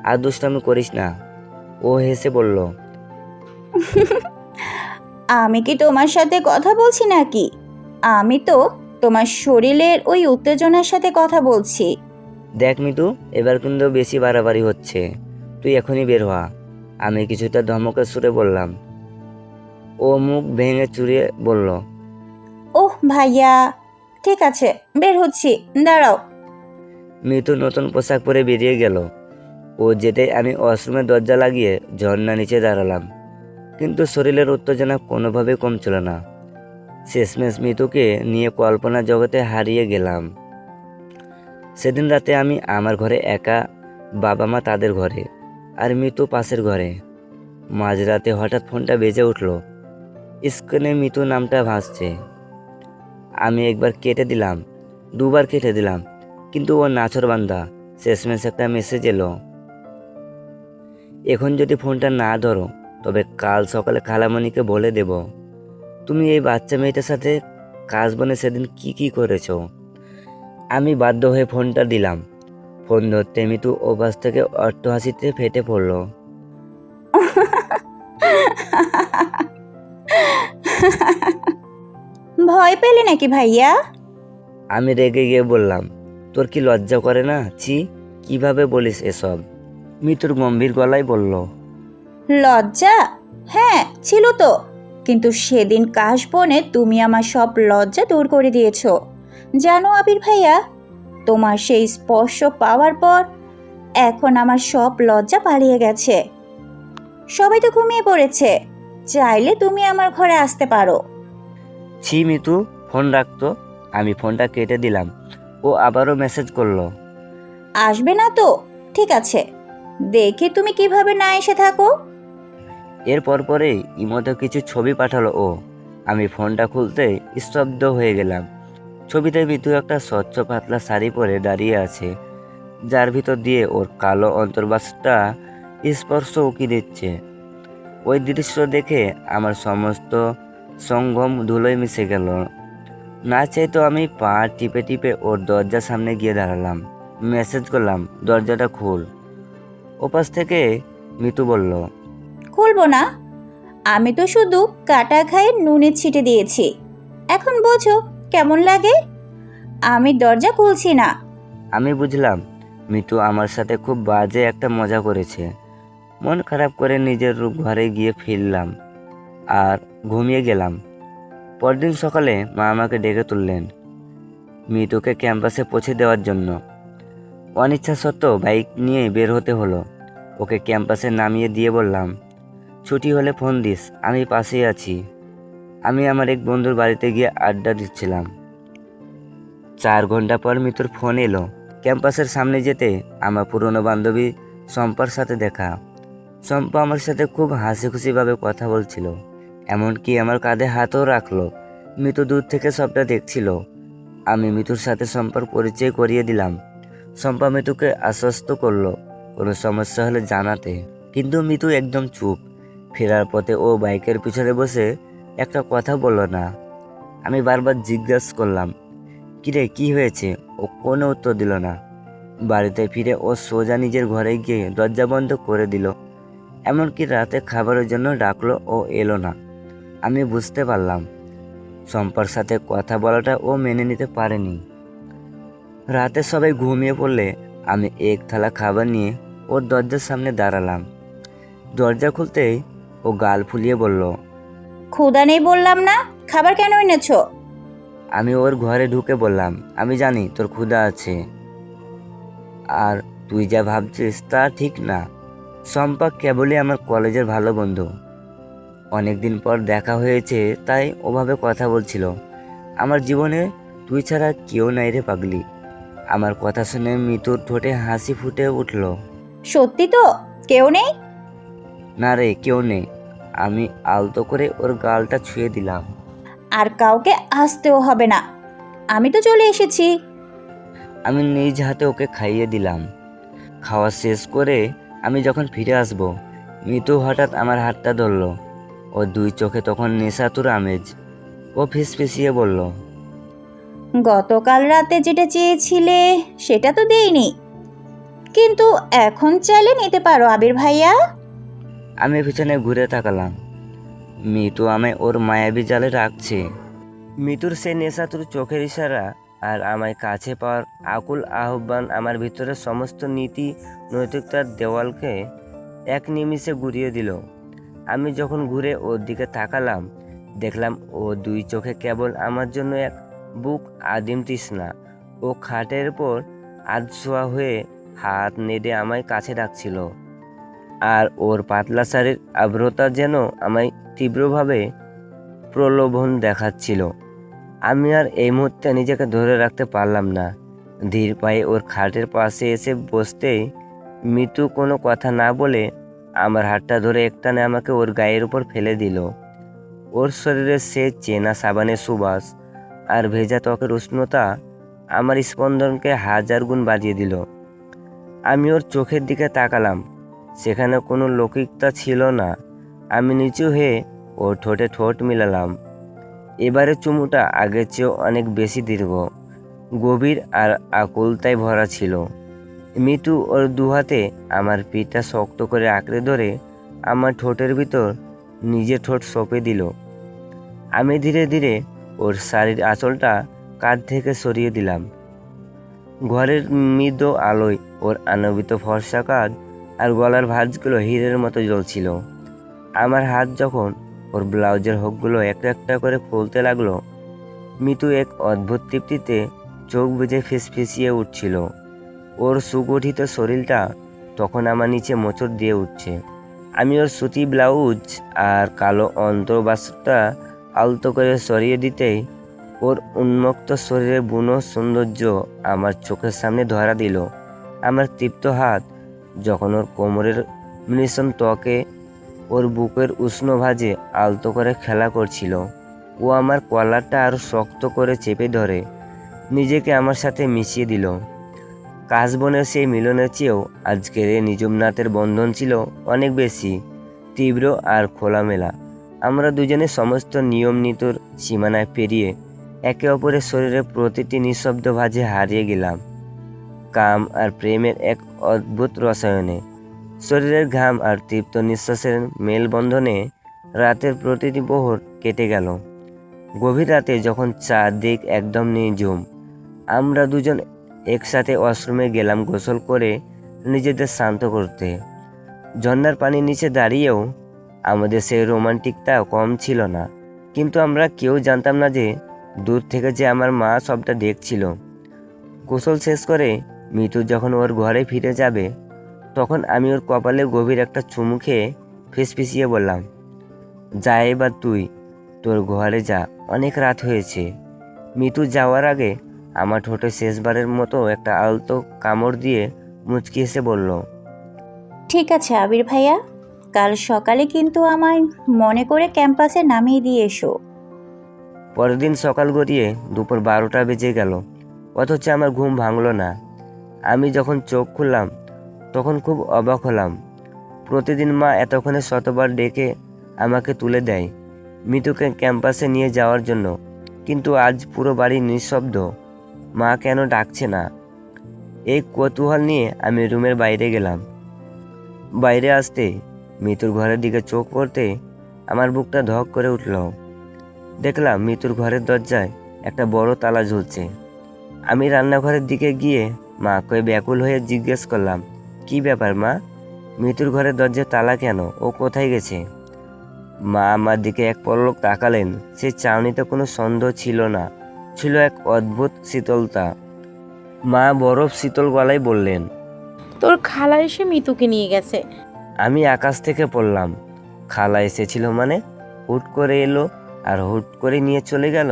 আর দুষ্টামি করিস না। ও হেসে বলল, আমি কি তোমার সাথে কথা বলছি নাকি? আমি তো তোমার শরীরের ওই উত্তেজনার সাথে কথা বলছি। দেখ মিতু, এবার কিন্তু বেশি বাড়াবাড়ি হচ্ছে, তুই এখনই বের হওয়া। আমি কিছুটা ধমকের সুরে বললাম। ও মুখ ভেঙে চুরিয়ে বলল, ওহ ভাইয়া, ঠিক আছে, বের হচ্ছি, দাঁড়াও। মিতু নতুন পোশাক পরে বেরিয়ে গেল। ও যেতে আমি ওয়াশরুমের দরজা লাগিয়ে ঝর্ণা নিচে দাঁড়ালাম, কিন্তু শরীরের উত্তেজনা কোনোভাবে কমছিল না। শেষমেশ মিতুকে নিয়ে কল্পনা জগতে হারিয়ে গেলাম। সেদিন রাতে আমি আমার ঘরে একা, বাবা মা তাদের ঘরে, আর মিতু পাশের ঘরে। মাঝরাতে হঠাৎ ফোনটা বেজে উঠল। স্ক্রিনে মিতু নামটা ভাসছে। আমি একবার কেটে দিলাম, দুবার কেটে দিলাম, কিন্তু ও নাছোড়বান্দা। শেষমেশ একটা মেসেজ এলো, এখন যদি ফোনটা না ধরো তবে কাল সকালে খালামণিকে বলে দেব তুমি এই বাচ্চা মেয়েটার সাথে কাশবনে সেদিন কি করেছো। আমি বাধ্য হয়ে ফোনটা দিলাম। ফোন ধরতে মিতু ওপাশ থেকে অট্টহাসিতে ফেটে পড়ল। ভয় পেলে নাকি ভাইয়া? আমি রেগে গিয়ে বললাম, তোর কি লজ্জা করে না? ছি, কিভাবে বলিস এসব? মিতুর গম্ভীর গলায় বলল, লজ্জা? হ্যাঁ ছিল তো, কিন্তু সেদিন কাশবনে তুমি আমার সব লজ্জা দূর করে দিয়েছো। জানো আবির ভাইয়া, তোমার সেই স্পর্শ পাওয়ার পর এখন আমার সব লজ্জা পালিয়ে গেছে। সবাই তো ঘুমিয়ে পড়েছে, চাইলে তুমি আমার ঘরে আসতে পারো। ছি মিতু, ফোন রাখতো। আমি ফোনটা কেটে দিলাম। ও আবারও মেসেজ করলো, আসবে না তো? ঠিক আছে, দেখি তুমি কিভাবে না এসে থাকো। এরপর পরেই ইমোতে কিছু ছবি পাঠালো ও। আমি ফোনটা খুলতে স্তব্ধ হয়ে গেলাম। ছবিতে মিতু একটা স্বচ্ছ পাতলা শাড়ি পরে দাঁড়িয়ে আছে, যার ভিতর দিয়ে ওর কালো অন্তর্বাসটা স্পর্শ উকি দিচ্ছে। ওই দৃশ্য দেখে আমার সমস্ত সঙ্গম ধুলোয় মিশে গেল। না চাইতো আমি পা টিপে টিপে ওর দরজার সামনে গিয়ে দাঁড়ালাম। মেসেজ করলাম, দরজাটা খোল। ওপাশ থেকে মিতু বলল, খুলবো না, আমি তো শুধু কাটা খায়ে নুনে ছিটে দিয়েছি। এখন বোঝো কেমন লাগে। আমি দরজা খুলছি না। আমি বুঝলাম মিতু আমার সাথে খুব বাজে একটা মজা করেছে। মন খারাপ করে নিজের ঘরে গিয়ে ফিরলাম আর ঘুমিয়ে গেলাম। পরদিন সকালে মা আমাকে ডেকে তুললেন মিতুকে ক্যাম্পাসে পৌঁছে দেওয়ার জন্য। অনিচ্ছা সত্ত্বেও বাইক নিয়ে বের হতে হলো। ওকে ক্যাম্পাসে নামিয়ে দিয়ে বললাম, ছুটি হলে ফোন দিস, আমি পাশেই আছি। আমি আমার এক বন্ধুর বাড়িতে গিয়ে আড্ডা দিচ্ছিলাম। 4 ঘন্টা পর মিতুর ফোন এলো। ক্যাম্পাসের সামনে যেতে আমার পুরনো বান্ধবী শম্পার সাথে দেখা। শম্পা আমার সাথে খুব হাসি খুশিভাবে কথা বলছিল, এমনকি আমার কাঁধে হাতও রাখলো। মিতু দূর থেকে সবটা দেখছিল। আমি মিতুর সাথে শম্পার পরিচয় করিয়ে দিলাম। শম্পা মিতুকে আশ্বস্ত করলো কোনো সমস্যা হলে জানাতে, কিন্তু মিতু একদম চুপ। ফেরার পথে ও বাইকের পিছনে বসে একটা কথা বলল না। আমি বারবার জিজ্ঞাসা করলাম, কিরে কি হয়েছে? ও কোনো উত্তর দিল না। বাড়িতে ফিরে ও সোজা নিজের ঘরে গিয়ে দরজা বন্ধ করে দিল। এমনকি রাতে খাবারের জন্য ডাকলো, ও এলো না। আমি বুঝতে পারলাম শম্পার সাথে কথা বলাটা ও মেনে নিতে পারেনি। রাতে সবাই ঘুমিয়ে পড়লে আমি এক থালা খাবার নিয়ে ওর দরজার সামনে দাঁড়ালাম। দরজা খুলতেই ও গাল ফুলিয়ে বলল, ক্ষুধা নেই বললাম না, খাবার কেন এনেছো? আমি ওর ঘরে ঢুকে বললাম, আমি জানি তোর ক্ষুধা আছে, আর তুই যা ভাবছিস তা ঠিক না। শম্পা কেবলই আমার কলেজের ভালো বন্ধু। অনেকদিন পর দেখা হয়েছে তাই ওভাবে কথা বলছিল। আমার জীবনে তুই ছাড়া কেউ নাই রে পাগলি। আমার কথা শুনে মিতুর ঠোঁটে হাসি ফুটে উঠল। সত্যি তো কেউ নেই? না রে, কেউ নেই। আমি আলতো করে ওর গালটা ছুঁয়ে দিলাম। আর কাউকে আসতেও হবে না, আমি তো চলে এসেছি। আমি নিজ হাতে ওকে খাইয়ে দিলাম। খাওয়া শেষ করে আমি যখন ফিরে আসব, মিতু হঠাৎ আমার হাতটা ধরল। ও 2 চোখে তখন নেশাতুর আমেজ। ও ফিসফিসিয়ে বলল, গতকাল রাতে যেটা চেয়েছিলে সেটা তো দেইনি, কিন্তু এখন চাইলে নিতে পারো আবির ভাইয়া। আমি পিছনে ঘুরে তাকালাম। মিতু আমায় ওর মায়াবী জালে রাখছে। মিতুর সে নেশাতুর চোখের ইশারা আর আমায় কাছে পাওয়ার আকুল আহ্বান আমার ভিতরে সমস্ত নীতি নৈতিকতার দেওয়ালকে এক নিমিষে গুঁড়িয়ে দিল। আমি যখন ঘুরে ওর দিকে তাকালাম, দেখলাম ও 2 চোখে কেবল আমার জন্য এক বুক আদিম তৃষ্ণা। ও খাটের পর আধশোয়া হয়ে হাত নেড়ে আমায় কাছে ডাকছিল, আর ওর পাতলা শাড়ির আর্দ্রতা যেন আমায় তীব্রভাবে প্রলোভন দেখাচ্ছিল। আমি আর এই মুহূর্তে নিজেকে ধরে রাখতে পারলাম না। ধীর পায়ে ওর খাটের পাশে এসে বসতেই মিতু কোনো কথা না বলে আমার হাতটা ধরে একটানে আমাকে ওর গায়ের উপর ফেলে দিল। ওর শরীরে সে চেনা সাবানের সুবাস আর ভেজা ত্বকের উষ্ণতা আমার স্পন্দনকে 1000 গুণ বাড়িয়ে দিল। আমি ওর চোখের দিকে তাকালাম, সেখানে কোনো লৌকিকতা ছিল না। আমি নিচু হয়ে ওর ঠোঁটে ঠোঁট মিলালাম। এবারে চুমুটা আগের চেয়েও অনেক বেশি দীর্ঘ, গভীর আর আকুলতায় ভরা ছিল। মিতু ওর 2 হাতে আমার পিঠটা শক্ত করে আঁকড়ে ধরে আমার ঠোঁটের ভিতর নিজের ঠোঁট সঁপে দিল। আমি ধীরে ধীরে ওর শাড়ির আঁচলটা কাঁধ থেকে সরিয়ে দিলাম। ঘরের মৃদু আলোয় ওর আনবিত ফর্সা কাঁধ আর গলার ভাঁজগুলো হীরের মতো জ্বলছিল। আমার হাত যখন ওর ব্লাউজের হুকগুলো একটা একটা করে খুলতে লাগলো, মিতু এক অদ্ভুত তৃপ্তিতে চোখ বুজে ফিসফিসিয়ে উঠছিল। ওর সুগঠিত শরীরটা তখন আমার নিচে মোচড় দিয়ে উঠছে। আমি ওর সুতি ব্লাউজ আর কালো অন্তর্বাসটা আলতো করে সরিয়ে দিতেই ওর উন্মুক্ত শরীরের বুনো সৌন্দর্য আমার চোখের সামনে ধরা দিল। আমার তৃপ্ত হাত যখন ওর কোমরের মৃষণ ত্বকে ওর বুকের উষ্ণ ভাঁজে আলতো করে খেলা করছিল, ও আমার কলারটা আরও শক্ত করে চেপে ধরে নিজেকে আমার সাথে মিশিয়ে দিল। কাশবনের সেই মিলনের চেয়েও আজকের এই নিঝুম রাতের বন্ধন ছিল অনেক বেশি। তীব্র আর খোলামেলা। আমরা দুজনে সমস্ত নিয়ম নীতির সীমানায় পেরিয়ে একে অপরের শরীরের প্রতিটি নিঃশব্দ ভাঁজে হারিয়ে গেলাম কাম আর প্রেমের এক অদ্ভুত রসায়নে। শরীরের ঘাম আর তৃপ্ত নিঃশ্বাসের মেলবন্ধনে রাতের প্রতিটি প্রহর কেটে গেল। গভীর রাতে যখন চারদিক একদম নিঝুম, আমরা দুজন একসাথে ওয়াশরুমে গেলাম গোসল করে নিজেদের শান্ত করতে। ঝর্ণার পানির নিচে দাঁড়িয়েও আমাদের সেই রোমান্টিকটা কম ছিল না। কিন্তু আমরা কেউ জানতাম না যে দূর থেকে যে আমার মা সবটা দেখছিল। গোসল শেষ করে মিতু যখন ওর ঘরে ফিরে যাবে, তখন আমি ওর কপালে গভীর একটা চুমু খেয়ে ফিসফিসিয়ে বললাম, যা এবার তুই তোর ঘরে যা, অনেক রাত হয়েছে। মিতু যাওয়ার আগে আমার ঠোঁটে শেষবারের মতো একটা আলতো কামড় দিয়ে মুচকি এসে বলল, ঠিক আছে আবির ভাইয়া, কাল সকালে কিন্তু আমায় মনে করে ক্যাম্পাসে নামিয়ে দিয়ে এসো। পরের দিন সকাল গড়িয়ে দুপুর 12টা বেজে গেল, অথচ আমার ঘুম ভাঙল না। আমি যখন চোখ খুললাম তখন খুব অবাক হলাম। প্রতিদিন মা এতক্ষণে শতবার ডেকে আমাকে তুলে দেয় মিতুকে ক্যাম্পাসে নিয়ে যাওয়ার জন্য, কিন্তু আজ পুরো বাড়ি নিঃশব্দ। মা কেন ডাকছে না? এই কৌতূহল নিয়ে আমি রুমের বাইরে গেলাম। বাইরে আসতে মিতুর ঘরের দিকে চোখ পড়তে আমার বুকটা ধক করে উঠল। দেখলাম মিতুর ঘরের দরজায় একটা বড় তালা ঝুলছে। আমি রান্নাঘরের দিকে গিয়ে মাকে ব্যাকুল হয়ে জিজ্ঞেস করলাম, কি ব্যাপার মা, মিতুর ঘরের দরজায় তালা কেন? ও কোথায় গেছে? মা আমার দিকে এক পলক তাকালেন। সেই চাউনিতে কোনো সন্দেহ ছিল না, ছিল এক অদ্ভুত শীতলতা। মা বরফ শীতল গলায় বললেন, তোর খালা এসে মিতুকে নিয়ে গেছে। আমি আকাশ থেকে পড়লাম। খালা এসেছিল মানে? হুট করে এলো আর হুট করে নিয়ে চলে গেল?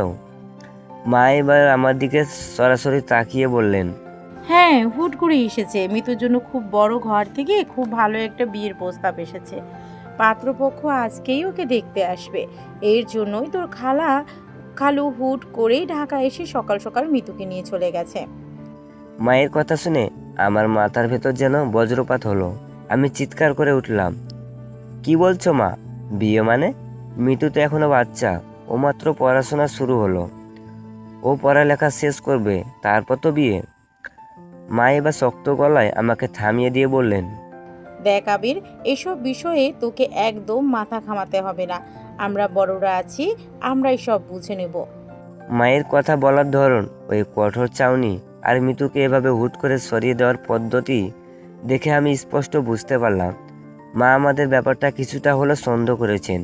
মা এবার আমার দিকে সরাসরি তাকিয়ে বললেন, হ্যাঁ, হুট করে এসেছে। মিতুর জন্য খুব বড় ঘর থেকে খুব ভালো একটা বিয়ের প্রস্তাব এসেছে। পাত্রপক্ষ আজকেই ওকে দেখতে আসবে। এর জন্যই তোর খালু হুট করেই ঢাকা এসে সকাল সকাল মিতুকে নিয়ে চলে গেছে। মায়ের কথা শুনে আমার মাথার ভেতর যেন বজ্রপাত হলো। আমি চিৎকার করে উঠলাম, কি বলছো মা? বিয়ে মানে? মিতু তো এখনো বাচ্চা, ও মাত্র পড়াশোনা শুরু হলো। ও পড়ালেখা শেষ করবে, তারপর তো বিয়ে। মা এবার শক্ত গলায় আমাকে থামিয়ে দিয়ে বললেন, দেখ আবির, এসব বিষয়ে তোকে একদম মাথা ঘামাতে হবে না। আমরা বড়রা আছি, আমরাই সব বুঝে নেব। মায়ের কথা বলার ধরন, ওই কঠোর চাউনি আর মিতুকে এভাবে হুট করে সরিয়ে দেওয়ার পদ্ধতি দেখে আমি স্পষ্ট বুঝতে পারলাম মা আমাদের ব্যাপারটা কিছুটা হলেও সন্দেহ করেছেন।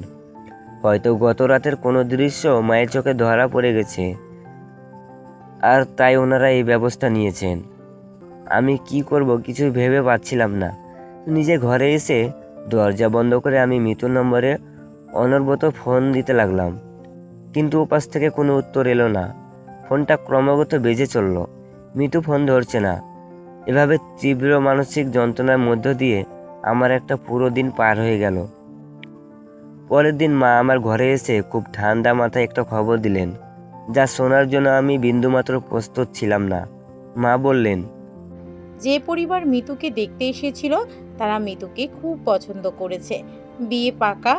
হয়তো গত রাতের কোনো দৃশ্য মায়ের চোখে ধরা পড়ে গেছে, আর তাই ওনারা এই ব্যবস্থা নিয়েছেন। আমি কি করব কিছু ভেবে পাচ্ছিলাম না। নিজে ঘরে এসে দরজা বন্ধ করে আমি মিতুর নম্বরে অনবরত ফোন দিতে লাগলাম, কিন্তু ওপাশ থেকে কোনো উত্তর এলো না। ফোনটা ক্রমাগত বেজে চলল, মিতু ফোন ধরছে না। এভাবে তীব্র মানসিক যন্ত্রণার মধ্য দিয়ে আমার একটা পুরো দিন পার হয়ে গেল। পরের দিন মা আমার ঘরে এসে খুব ঠান্ডা মাথায় একটা খবর দিলেন, যা শোনার জন্য আমি বিন্দুমাত্র প্রস্তুত ছিলাম না। মা বললেন, যে পরিবার মিতুকে দেখতে এসেছিল তারা মিতুকে খুব পছন্দ করেছে। বিয়ে পাকা,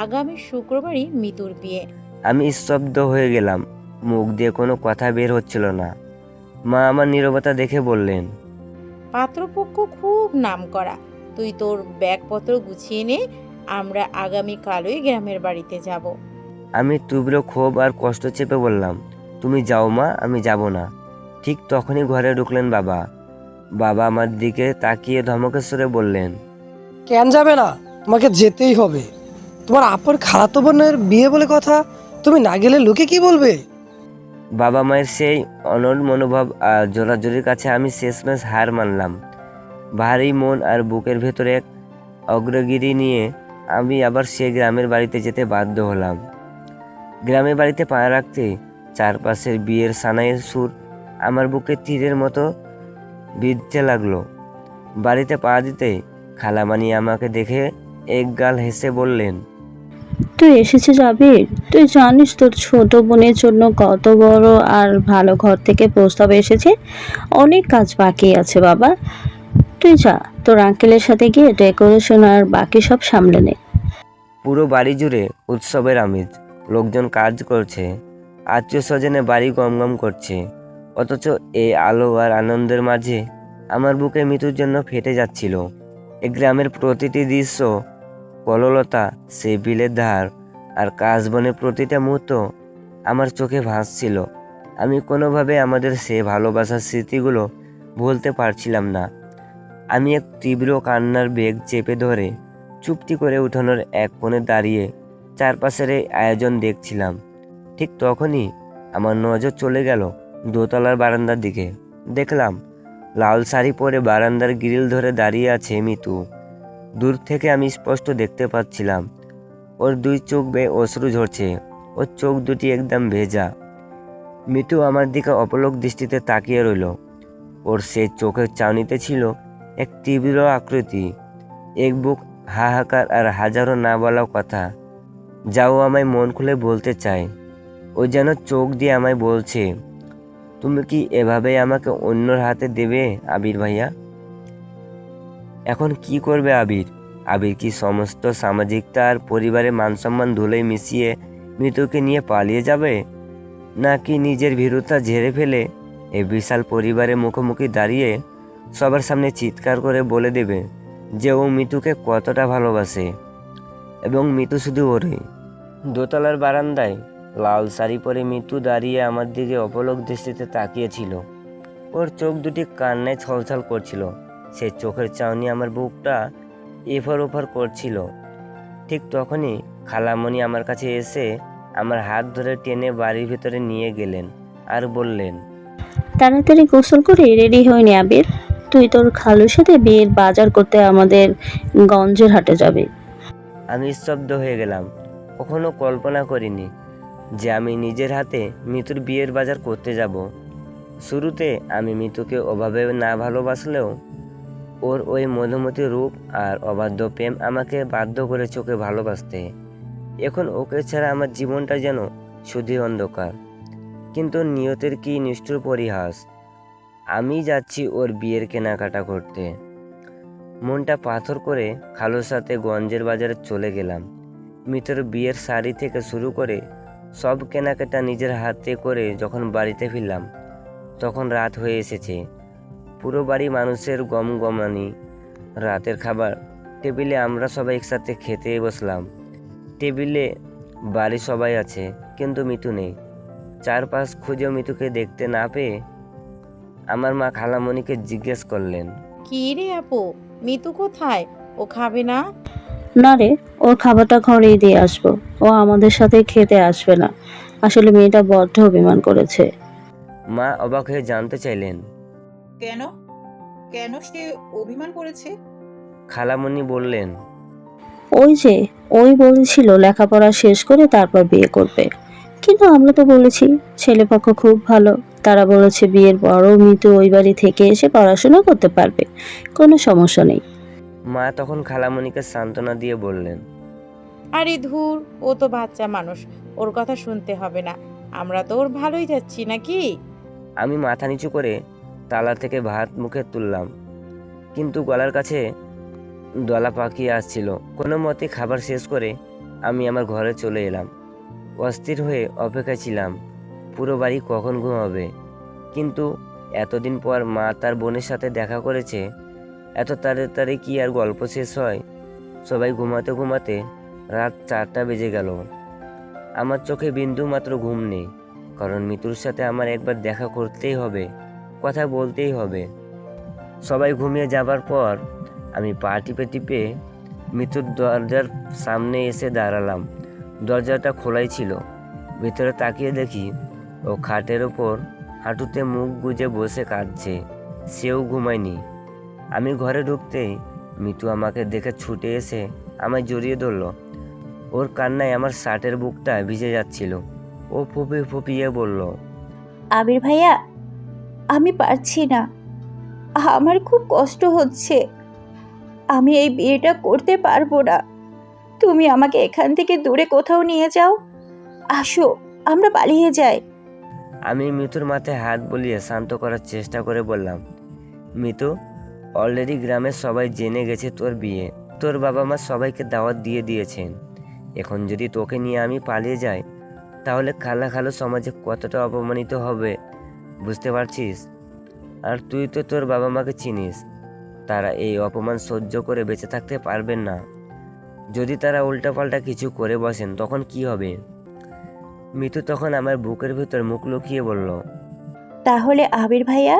আগামী শুক্রবারই মিতুর বিয়ে। আমি স্তব্ধ হয়ে গেলাম, মুখ দিয়ে কোনো কথা বের হচ্ছিল না। মা আমার নীরবতা দেখে বললেন, পাত্রপক্ষ খুব নামকরা। তুই তোর ব্যাগপত্র গুছিয়ে নে, আমরা আগামীকালই গ্রামের বাড়িতে যাব। আমি তীব্র ক্ষোভ আর কষ্ট চেপে বললাম, তুমি যাও মা, আমি যাব না। ঠিক তখনই ঘরে ঢুকলেন বাবা। বাবা আমার দিকে তাকিয়ে ধমকের সুরে বললেন, কেন যাবে না? তোমাকে যেতেই হবে। তোমার আপুর খালাতো বোনের বিয়ে বলে কথা, তুমি না গেলে লোকে কি বলবে? বাবা মায়ের সেই অনড় মনোভাব আর জোরাজোরির কাছে আমি শেষমেশ হার মানলাম। ভারী মন আর বুকের ভেতরে এক অগ্রগিরি নিয়ে আমি আবার সে গ্রামের বাড়িতে যেতে বাধ্য হলাম। গ্রামের বাড়িতে পা রাখতে চারপাশের বিয়ের সানাইয়ের সুর আমার বুকে তীরের মতো বিঁধতে লাগলো। বাড়িতে পা দিতে খালামানি আমাকে দেখে একগাল হেসে বললেন, তুই এসেছিস আবির? তুই জানিস তোর ছোট বোনের জন্য কত বড় আর ভালো ঘর থেকে প্রস্তাব এসেছে। অনেক কাজ বাকি আছে বাবা, তুই যা তোর আঙ্কেলের সাথে গিয়ে ডেকোরেশন আর বাকি সব সামলে নে। পুরো বাড়ি জুড়ে উৎসবের আমেজ। লোকজন কাজ করছে, আত্মীয় স্বজনে বাড়ি গমগম করছে, অথচ এই আলো আর আনন্দের মাঝে আমার বুকে মৃত্যুর জন্য ফেটে যাচ্ছিল। এই গ্রামের প্রতিটি দৃশ্য, কললতা, সে বিলের ধার আর কাশবনের প্রতিটা মুহূর্ত আমার চোখে ভাসছিল। আমি কোনোভাবে আমাদের সে ভালোবাসার স্মৃতিগুলো ভুলতে পারছিলাম না। আমি এক তীব্র কান্নার বেগ চেপে ধরে চুপটি করে উঠানোর এক কোণে দাঁড়িয়ে চারপাশের এই আয়োজন দেখছিলাম। ঠিক তখনই আমার নজর চলে গেল দোতলার বারান্দার দিকে। দেখলাম লাল শাড়ি পরে বারান্দার গ্রিল ধরে দাঁড়িয়ে আছে মিতু। দূর থেকে আমি স্পষ্ট দেখতে পাচ্ছিলাম ওর দুই চোখ বেয়ে অশ্রু ঝরছে, ওর চোখ দুটি একদম ভেজা। মিতু আমার দিকে অপলক দৃষ্টিতে তাকিয়ে রইল। ওর সেই চোখের চাউনিতে ছিল এক তীব্র আকৃতি, এক বুক হাহাকার আর হাজারো না বলা কথা, যা ও আমায় মন খুলে বলতে চায়। ও যেন চোখ দিয়ে আমায় বলছে, তুমি কি এভাবেই আমাকে অন্যর হাতে দেবে আবির ভাইয়া? এখন কি করবে আবির? আবির কি সমস্ত সামাজিকতা আর পরিবারের মানসম্মান ধুলোয় মিশিয়ে মৃত্যুকে নিয়ে পালিয়ে যাবে, নাকি নিজের ভীরুতা ঝেড়ে ফেলে এই বিশাল পরিবারের মুখোমুখি দাঁড়িয়ে সবার সামনে চিৎকার করে বলে দেবে যে ও মিতুকে কতটা ভালোবাসে? এবং মিতু শুধু ওরে। দোতলার বারান্দায় লাল শাড়ি পরে মিতু দাঁড়িয়ে আমার দিকে অপলক দৃষ্টিতে তাকিয়েছিল। ওর চোখ দুটি কান্নায় ছলছল করছিল। সে চোখের চাউনি আমার বুকটা এফার ওফার করছিল। ঠিক তখনই খালামণি আমার কাছে এসে আমার হাত ধরে টেনে বাড়ির ভিতরে নিয়ে গেলেন আর বললেন, তাড়াতাড়ি গোসল করে রেডি হয়নি আবির, তুই তোর খালুর সাথে বিয়ের বাজার করতে আমাদের গঞ্জের হাটে যাবি। আমি স্তব্ধ হয়ে গেলাম। কখনো কল্পনা করিনি যে আমি নিজের হাতে মিতুর বিয়ের বাজার করতে যাব। শুরুতে আমি মিতুকে ওভাবে না ভালোবাসলেও ওর ওই মধুমতি রূপ আর অবাধ্য প্রেম আমাকে বাধ্য করে চোখে ভালোবাসতে। এখন ওকে ছাড়া আমার জীবনটা যেন শুধুই অন্ধকার। কিন্তু নিয়তের কি নিষ্ঠুর পরিহাস! আমি যাচ্ছি ওর বিয়ের কেনাকাটা করতে। মনটা পাথর করে খালুর সাথে গঞ্জের বাজারে চলে গেলাম। মিতুর বিয়ের শাড়ি থেকে শুরু করে সব কেনাকাটা নিজের হাতে করে যখন বাড়িতে ফিরলাম, তখন রাত হয়ে এসেছে। পুরো বাড়ি মানুষের গমগমানি। রাতের খাবার টেবিলে আমরা সবাই একসাথে খেতে বসলাম। টেবিলে বাড়ির সবাই আছে, কিন্তু মিতু নেই। চারপাশ খুঁজেও মিতুকে দেখতে না পেয়ে আমার মা খালামণিকে জিজ্ঞেস করলেন, কি রে আপু, মিতু কোথায়? ও খাবে না? না রে, ওর খাবারটা ঘরেই দিয়ে আসবো, ও আমাদের সাথে খেতে আসবে না। আসলে মেয়েটা বড্ড অভিমান করেছে। মা অবাক হয়ে জানতে চাইলেন, কেন কেন সে অভিমান করেছে? খালামণি বললেন, ওই বলেছিল লেখাপড়া শেষ করে তারপর বিয়ে করবে, কিন্তু আমরা তো বলেছি ছেলেপক্ষ খুব ভালো, তারা বলেছে বিয়ের পরও মৃত্যু ওই বাড়ি থেকে এসে পড়াশোনা করতে পারবে, কোনো সমস্যা নেই। মা তখন খালামণিকে সান্ত্বনা দিয়ে বললেন, আরে ধুর, ও তো বাচ্চা মানুষ, ওর কথা শুনতে হবে না। আমরা তো ওর ভালোই যাচ্ছি নাকি? আমি মাথা নিচু করে তালা থেকে ভাত মুখে তুললাম, কিন্তু গলার কাছে দলা পাকিয়ে আসছিল। কোনো মতে খাবার শেষ করে আমি আমার ঘরে চলে এলাম। অস্থির হয়ে অপেক্ষায় ছিলাম পুরো বাড়ি কখন ঘুমাবে। কিন্তু এতদিন পর মা তার বোনের সাথে দেখা করেছে, এত তাড়াতাড়ি কি আর গল্প শেষ হয়? সবাই ঘুমাতে ঘুমাতে রাত 4টা বেজে গেল। আমার চোখে বিন্দু মাত্র ঘুম নেই, কারণ মিতুর সাথে আমার একবার দেখা করতেই হবে, কথা বলতেই হবে। সবাই ঘুমিয়ে যাবার পর আমি পা টিপে টিপে মিতুর দরজার সামনে এসে দাঁড়ালাম। দরজাটা খোলাই ছিল। ভিতরে তাকিয়ে দেখি ও খাটের ওপর হাঁটুতে মুখ গুজে বসে কাঁদছে। সেও ঘুমায়নি। আমি ঘরে ঢুকতেই মিতু আমাকে দেখে ছুটে এসে আমায় জড়িয়ে ধরল। ওর কান্নায় আমার শার্টের বুকটা ভিজে যাচ্ছিল। ও ফুপিয়ে ফুপিয়ে বলল, আবির ভাইয়া, আমি পারছি না, আমার খুব কষ্ট হচ্ছে, আমি এই বিয়েটা করতে পারবো না। তুমি আমাকে এখান থেকে দূরে কোথাও নিয়ে যাও, আসো আমরা পালিয়ে যাই। আমি মিতুর মাথায় হাত বুলিয়ে শান্ত করার চেষ্টা করে বললাম, মিতু, অলরেডি গ্রামের সবাই জেনে গেছে তোর বিয়ে। তোর বাবা মা সবাইকে দাওয়াত দিয়ে দিয়েছেন। এখন যদি তোকে নিয়ে আমি পালিয়ে যাই তাহলে খালা খালু সমাজে কতটা অপমানিত হবে বুঝতে পারছিস? আর তুই তো তোর বাবা মাকে চিনিস, তারা এই অপমান সহ্য করে বেঁচে থাকতে পারবেন না। যদি তারা উল্টাপাল্টা কিছু করে বসেন তখন কি হবে? মিতু তখন আমার বুকের ভিতর মুখ লুকিয়ে বলল, তাহলে আবির ভাইয়া,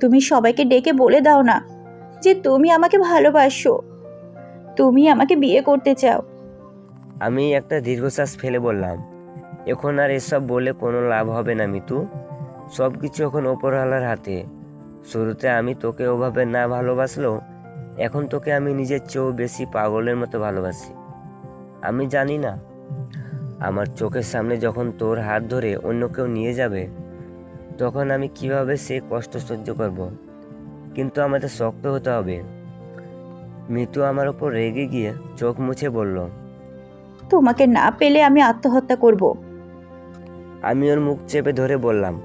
তুমি সবাইকে ডেকে বলে দাও না যে তুমি আমাকে ভালোবাসো, তুমি আমাকে বিয়ে করতে চাও। আমি একটা দীর্ঘশ্বাস ফেলে বললাম, এখন আর এসব বলে কোনো লাভ হবে না মিতু, সব কিছু এখন ওপরওয়ালার হাতে। শুরুতে আমি তোকে ওভাবে না ভালোবাসলেও এখন তোকে আমি নিজের চেয়েও বেশি পাগলের মতো ভালোবাসি। আমি জানি না আমার চোখের সামনে যখন তোর হাত ধরে অন্য কেউ নিয়ে যাবে তখন আমি কিভাবে সে কষ্ট সহ্য করব, কিন্তু আমাদের শক্ত হতে হবে। মিতু আমার ওপর রেগে গিয়ে চোখ মুছে বলল, তোমাকে না পেলে আমি আত্মহত্যা করব। আমি ওর মুখ চেপে ধরে বললাম,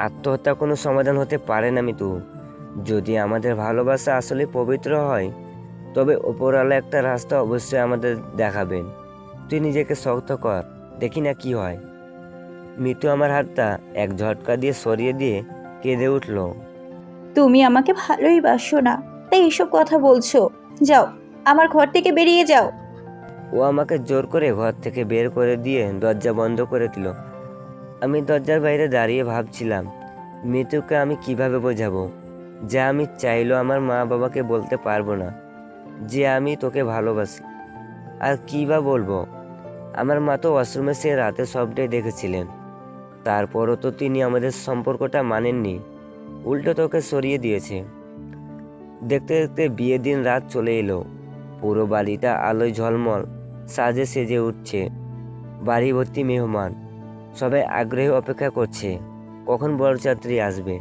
আত্মহত্যা কোনো সমাধান হতে পারে না মিতু। যদি আমাদের ভালোবাসা আসলে পবিত্র হয় তবে ওপরওয়ালা একটা রাস্তা অবশ্যই আমাদের দেখাবেন। তুই নিজেকে শক্ত কর, দেখি না কি হয়। মিতু আমার হাতটা এক ঝটকা দিয়ে সরিয়ে দিয়ে কেঁদে উঠল। তুমি আমাকে ভালোই বাসো না, তাই এইসব কথা বলছো। যাও, আমার ঘর থেকে বেরিয়ে যাও। ও আমাকে জোর করে ঘর থেকে বের করে দিয়ে দরজা বন্ধ করে দিল। আমি দরজার বাইরে দাঁড়িয়ে ভাবছিলাম মিতুকে আমি কিভাবে বোঝাবো যে আমি চাইলেও আমার মা বাবাকে বলতে পারবো না যে আমি তোকে ভালোবাসি। আর কী বা বলবো, আমার মা তো ওয়াশরুমে সে রাতে সবটাই দেখেছিলেন, তারপরও তো তিনি আমাদের সম্পর্কটা মানেননি, উল্টো তোকে সরিয়ে দিয়েছে। দেখতে দেখতে বিয়ের দিন রাত চলে এলো। পুরো বাড়িটা আলোয় ঝলমল সাজে সেজে উঠছে। বাড়ি ভর্তি মেহমান, সবাই আগ্রহে অপেক্ষা করছে কখন বরযাত্রী আসবে।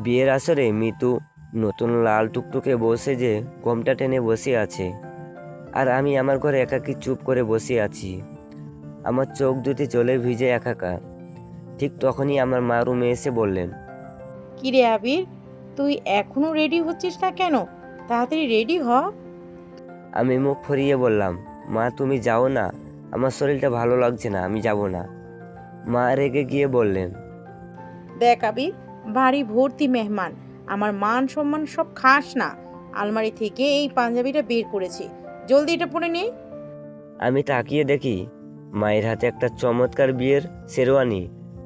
বিয়ের আসরে মিতু নতুন লাল টুকটুকে বসে যে ঘোমটা টেনে বসে আছে, আর আমি আমার ঘরে একাকী চুপ করে বসে আছি। আমার চোখ দুটি জলে ভিজে একাকার। ঠিক তখনই আমার মা রুমে এসে বললেন, কিরে আবির, তুই এখনো রেডি হচ্ছিস না কেন? তাড়াতাড়ি রেডি হ। আমি মুখ ফরিয়ে বললাম, মা তুমি যাও না, আমার শরীরটা ভালো লাগছে না, আমি যাব না। মা রেগে গিয়ে বললেন, দেখ আবির, বাড়ি ভর্তি মেহমান, আমার মান সম্মান সব খাস না। আলমারি থেকে এই পাঞ্জাবিটা বের করেছি, জলদি এটা পরে নে। আমি তাকিয়ে দেখি মায়ের হাতে একটা চমৎকার বিয়ের শেরওয়ানি।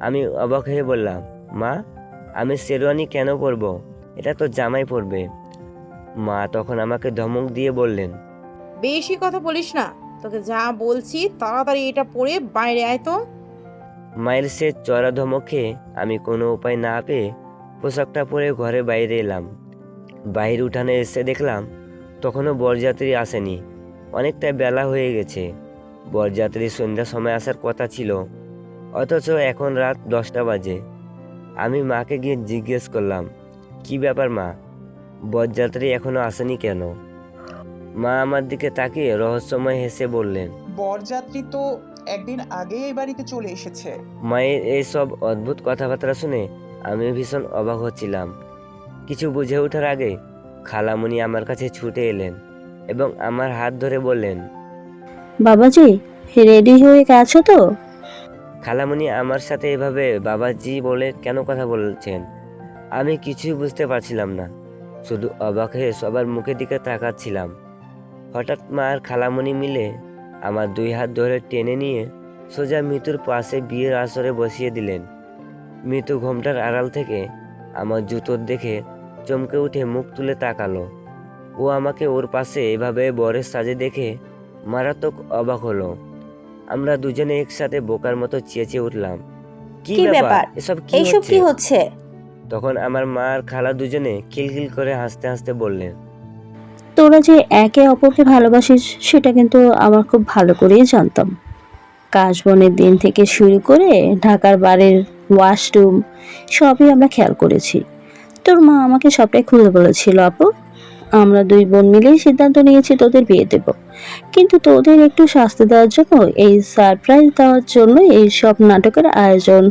আমি অবাক হয়ে বললাম, মা আমি শেরওয়ানি কেন পরবো? এটা তো জামাই পরবে। মা তখন আমাকে ধমক দিয়ে বললেন, বেশি কথা বলিস না, তোকে যা বলছি তাড়াতাড়ি এটা পরে বাইরে আয় তো। মায়ের সে চড়া ধমকে আমি কোনো উপায় না পেয়ে পোশাকটা পরে ঘরে বাইরে এলাম। বাহির উঠানে এসে দেখলাম তখনও বরযাত্রী আসেনি, অনেকটা বেলা হয়ে গেছে। বরযাত্রী সন্ধ্যার সময় আসার কথা ছিল, অথচ এখন রাত 10টা বাজে। আমি মাকে গিয়ে জিজ্ঞেস করলাম, কি ব্যাপার মা, বরযাত্রী এখনো আসেনি কেন? মা আমার দিকে তাকিয়ে রহস্যময় হেসে বললেন, বরযাত্রী তো একদিন আগে এই বাড়িতে চলে এসেছে। মায়ের এইসব অদ্ভুত কথাবার্তা শুনে আমি ভীষণ অবাক হচ্ছিলাম। কিছু বুঝে ওঠার আগে খালামণি আমার কাছে ছুটে এলেন এবং আমার হাত ধরে বললেন, বাবাজি, রেডি হয়ে গেছো তো? খালামণি আমার সাথে এভাবে বাবাজি বলে কেন কথা বলছেন? আমি কিছুই বুঝতে পারছিলাম না, শুধু অবাক হয়ে সবার মুখের দিকে তাকাচ্ছিলাম। হঠাৎ মা আর খালামণি মিলে আমার 2 হাত ধরে টেনে নিয়ে সোজা মিতুর পাশে বিয়ের আসরে বসিয়ে দিলেন। মিতু ঘোমটার আড়াল থেকে আমার জুতোর দেখে চমকে উঠে মুখ তুলে তাকালো। ও আমাকে ওর পাশে এভাবে বরের সাজে দেখে মারাত্মক অবাক হলো। আমরা দুজনে একসাথে বোকার মতো চেঁচিয়ে উঠলাম, কি কি ব্যাপার, ব্যাপার? এসব এইসব কি হচ্ছে? তখন আমার মা আর খালা দুজনে খিলখিল করে হাসতে হাসতে বললেন, তোরা যে একে অপরকে ভালোবাসিস সেটা কিন্তু আমার খুব ভালো করেই জানতাম। কাশবনের দিন থেকে শুরু করে ঢাকার বাড়ির ওয়াশরুম সবই আমরা খেয়াল করেছি। তোর মা আমাকে সবটাই খুলে বলেছিল আপু। আমরা 2 বোন মিলেই সিদ্ধান্ত নিয়েছি তোদের বিয়ে দেব, কিন্তু তোদের একটু শাস্তি দেওয়ার জন্য, এই সারপ্রাইজ দেওয়ার জন্য এই সব নাটকের আয়োজন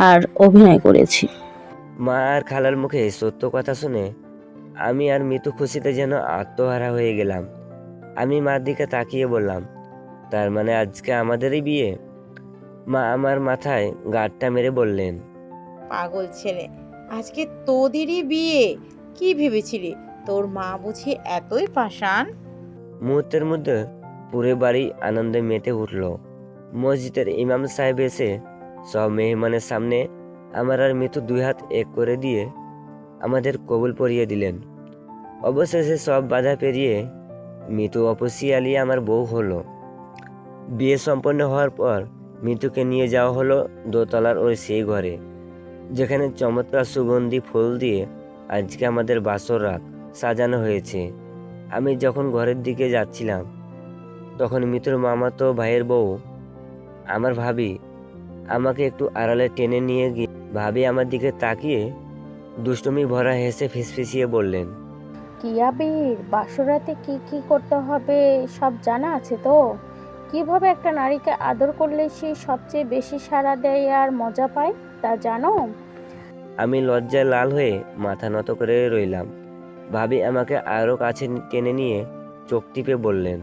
আর অভিনয় করেছি। মা আর খালার মুখে সত্য কথা শুনে আমি আর মিতু খুশিতে যেন আত্মহারা হয়ে গেলাম। আমি মার দিকে তাকিয়ে বললাম, তার মানে আজকে আমাদেরই বিয়ে? মা আমার মাথায় গাঁটটা মেরে বললেন। পাগল ছেলে, আজকে তোদেরই বিয়ে? কি ভেবেছিলি তোর মা বুঝি এতই পাষাণ? মুহূর্তের মধ্যে পুরো বাড়ি আনন্দে মেতে উঠল। মসজিদের ইমাম সাহেব এসে সব মেহমানের সামনে আমার আর মিতু 2 হাত এক করে দিয়ে আমাদের কবুল পরিয়ে দিলেন। অবশেষে সব বাধা পেরিয়ে মিতু অফিসিয়ালি আমার বউ হলো। বিয়ে সম্পন্ন হওয়ার পর মিতুকে নিয়ে যাওয়া হলো দোতলার ওই সেই ঘরে, যেখানে চমৎকার সুগন্ধি ফুল দিয়ে আজকে আমাদের বাসর রাত সাজানো হয়েছে। আমি যখন ঘরের দিকে যাচ্ছিলাম তখন মিতুর মামাতো ভাইয়ের বউ আমার ভাবি আমাকে একটু আড়ালে টেনে নিয়ে গিয়ে ভাবি আমার দিকে তাকিয়ে দুষ্টুমি ভরা হেসে ফিসফিসিয়ে বললেন। কি আবির, বাসরাতে কি কি করতে হবে সব জানা আছে তো? কিভাবে একটা নারীকে আদর করলে সে সবচেয়ে বেশি সাড়া দেয় আর মজা পায় তা জানো? আমি লজ্জায় লাল হয়ে মাথা নত করে রইলাম। ভাবি আমাকে আরও কাছে টেনে নিয়ে চোখ টিপে বললেন।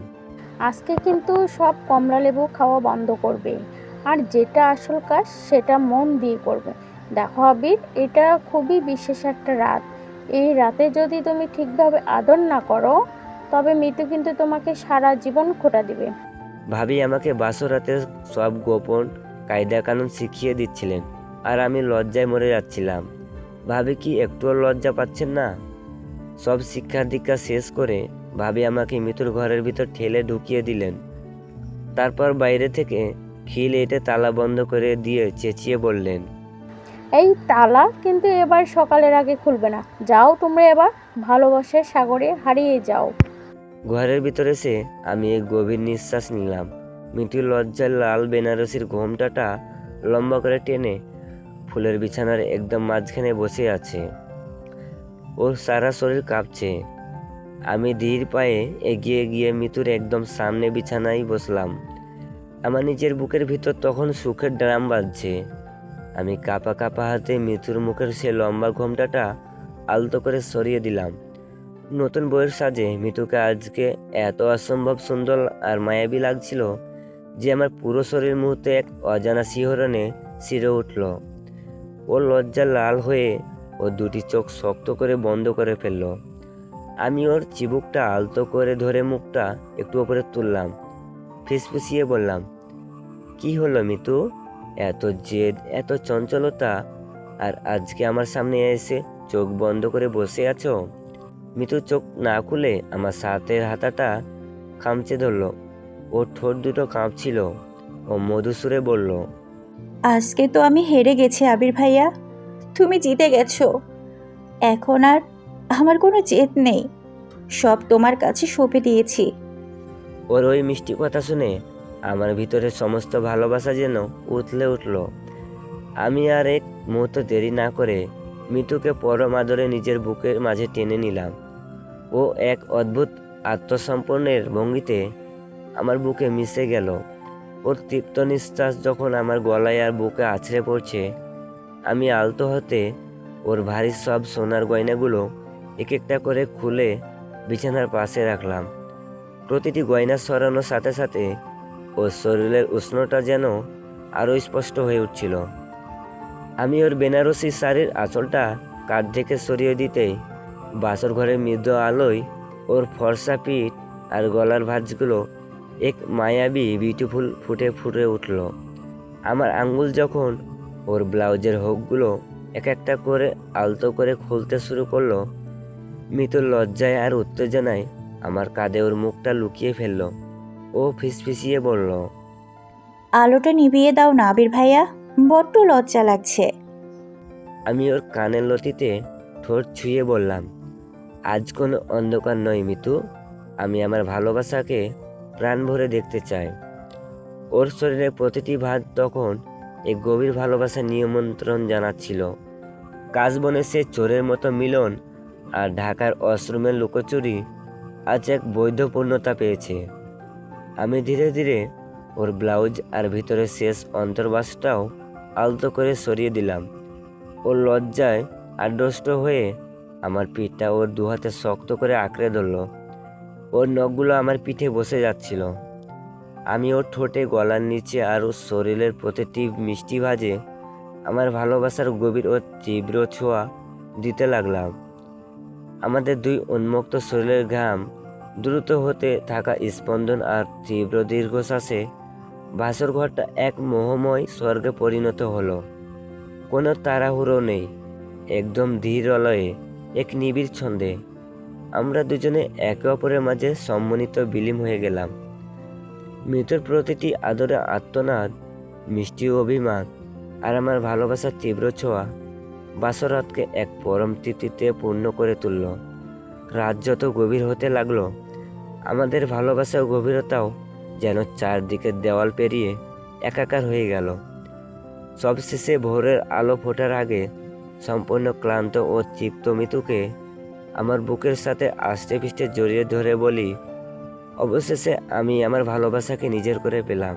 আজকে কিন্তু সব কমলা লেবু খাওয়া বন্ধ করবে, আর যেটা আসল কাজ সেটা মন দিয়ে করবে। দেখো আবির, এটা খুবই বিশেষ একটা রাত। এই রাতে যদি তুমি ঠিকভাবে আদর না করো তবে মৃত্যু কিন্তু তোমাকে সারা জীবন খোঁটা দিবে। ভাবি আমাকে বাসরাতে সব গোপন কায়দা কানুন শিখিয়ে দিচ্ছিলেন, আর আমি লজ্জায় মরে যাচ্ছিলাম। ভাবি কি একটুও লজ্জা পাচ্ছেন না? সব শিক্ষা দীক্ষা শেষ করে ভাবি আমাকে মিতুর ঘরের ভিতর ঠেলে ঢুকিয়ে দিলেন। তারপর বাইরে থেকে খিল এঁটে তালা বন্ধ করে দিয়ে চেঁচিয়ে বললেন। এই তালা কিন্তু এবার সকালের আগে খুলবে না। যাও তোমরা এবার ভালোবাসার সাগরে হারিয়ে যাও। ঘরের ভিতরে এসে আমি এক গভীর নিঃশ্বাস নিলাম। মিতুর লজ্জায় লাল বেনারসির ঘোমটাটা লম্বা করে টেনে ফুলের বিছানার একদম মাঝখানে বসে আছে। ওর সারা শরীর কাঁপছে। আমি ধীর পায়ে এগিয়ে গিয়ে মিতুর একদম সামনে বিছানায় বসলাম। আমার নিজের বুকের ভিতর তখন সুখের ড্রাম বাজছে। আমি কাঁপা কাঁপা হাতে মিতুর মুখের সে লম্বা ঘোমটাটা আলতো করে সরিয়ে দিলাম। নতুন বইয়ের সাজে মিতুকে আজকে এত অসম্ভব সুন্দর আর মায়াবী লাগছিল যে আমার পুরো শরীর মুহূর্তে এক অজানা শিহরণে শিরে উঠল। ও লজ্জা লাল হয়ে ও দুটি চোখ শক্ত করে বন্ধ করে ফেলল। আমি ওর চিবুকটা আলতো করে ধরে মুখটা একটু ওপরে তুললাম। ফিসফিসিয়ে বললাম, কি হলো মিতু? এত জেদ, এত চঞ্চলতা, আর আজকে আমার সামনে এসে চোখ বন্ধ করে বসে আছো? মিতু চোখ না খুলে আমার সাথের হাতাটা খামচে ধরল। ওর ঠোঁট দুটো কাঁপছিল। ও মধুসুরে বলল, আজকে তো আমি হেরে গেছি আবির ভাইয়া, তুমি জিতে গেছো। এখন আর আমার কোনো জেদ নেই, সব তোমার কাছে সঁপে দিয়েছি। ওর ওই মিষ্টি কথা শুনে আমার ভিতরে সমস্ত ভালোবাসা যেন উথলে উঠল। আমি আর এক মুহূর্ত দেরি না করে মিতুকে পরম আদরে নিজের বুকের মাঝে টেনে নিলাম। ও এক অদ্ভুত আত্মসম্পন্নের ভঙ্গিতে আমার বুকে মিশে গেল। ওর তৃপ্ত নিঃশ্বাস যখন আমার গলায় আর বুকে আছড়ে পড়ছে, আমি আলতো হতে ওর ভারী সব সোনার গয়নাগুলো এক একটা করে খুলে বিছানার পাশে রাখলাম। প্রতিটি গয়না সরানোর সাথে সাথে ওর শরীরের উষ্ণতা যেন আরও স্পষ্ট হয়ে উঠছিল। আমি ওর বেনারসি শাড়ির আঁচলটা কাঁধ থেকে সরিয়ে দিতেই বাসর ঘরের মৃদু আলোয় ওর ফর্সা পিঠ আর গলার ভাঁজগুলো এক মায়াবী বিউটিফুল ফুটে ফুটে উঠল। আমার আঙ্গুল যখন ওর ব্লাউজের হুকগুলো এক একটা করে আলতো করে খুলতে শুরু করলো, মৃত্যুর লজ্জায় আর উত্তেজনায় আমার কাঁধে ওর মুখটা লুকিয়ে ফেললো। ও ফিসফিসিয়ে বলল, আলোটা নিভিয়ে দাও না আবির ভাইয়া, বড্ড লজ্জা লাগছে। আমি ওর কানের লতিতে ঠোঁট ছুঁয়ে বললাম, আজ কোনো অন্ধকার নয় মিতু, আমি আমার ভালোবাসাকে প্রাণ ভরে দেখতে চাই। ওর শরীরের প্রতিটি ভাঁজ তখন এক গভীর ভালোবাসার নিমন্ত্রণ জানাচ্ছিল। কাশবনে সে চোরের মতো মিলন আর ঢাকার অশ্রমের লুকোচুরি আজ এক বৈধ পূর্ণতা পেয়েছে। আমি ধীরে ধীরে ওর ব্লাউজ আর ভিতরে শেষ অন্তর্বাসটাও আলতো করে সরিয়ে দিলাম। ওর লজ্জায় আড়ষ্ট হয়ে আমার পিঠটা ওর দুহাতে শক্ত করে আঁকড়ে ধরল। ওর নখগুলো আমার পিঠে বসে যাচ্ছিল। আমি ওর ঠোঁটে, গলার নিচে আর ওর শরীরের প্রতিটি মিষ্টি ভাঁজে আমার ভালোবাসার গভীর ও তীব্র ছোঁয়া দিতে লাগলাম। আমাদের দুই উন্মুক্ত শরীরের ঘাম, দ্রুত হতে থাকা স্পন্দন আর তীব্র দীর্ঘশ্বাসে বাসর ঘরটা এক মোহময় স্বর্গে পরিণত হলো। কোনো তাড়াহুড়ো নেই, একদম ধীর লয়ে, এক নিবিড় ছন্দে আমরা দুজনে একে অপরের মাঝে সম্মোহিত বিলীন হয়ে গেলাম। মৃত্যুর প্রতিটি আদরে আত্মনাদ, মিষ্টি অভিমান আর আমার ভালোবাসার তীব্র ছোঁয়া বাসরাতকে এক পরম তৃপ্তিতে পূর্ণ করে তুলল। রাত যত গভীর হতে লাগলো, আমাদের ভালোবাসার গভীরতাও যেন চারদিকের দেওয়াল পেরিয়ে একাকার হয়ে গেল। সবশেষে ভোরের আলো ফোটার আগে সম্পূর্ণ ক্লান্ত ও তৃপ্ত মিতুকে আমার বুকের সাথে আষ্টে পিষ্টে জড়িয়ে ধরে বলি, অবশেষে আমি আমার ভালোবাসাকে নিজের করে পেলাম।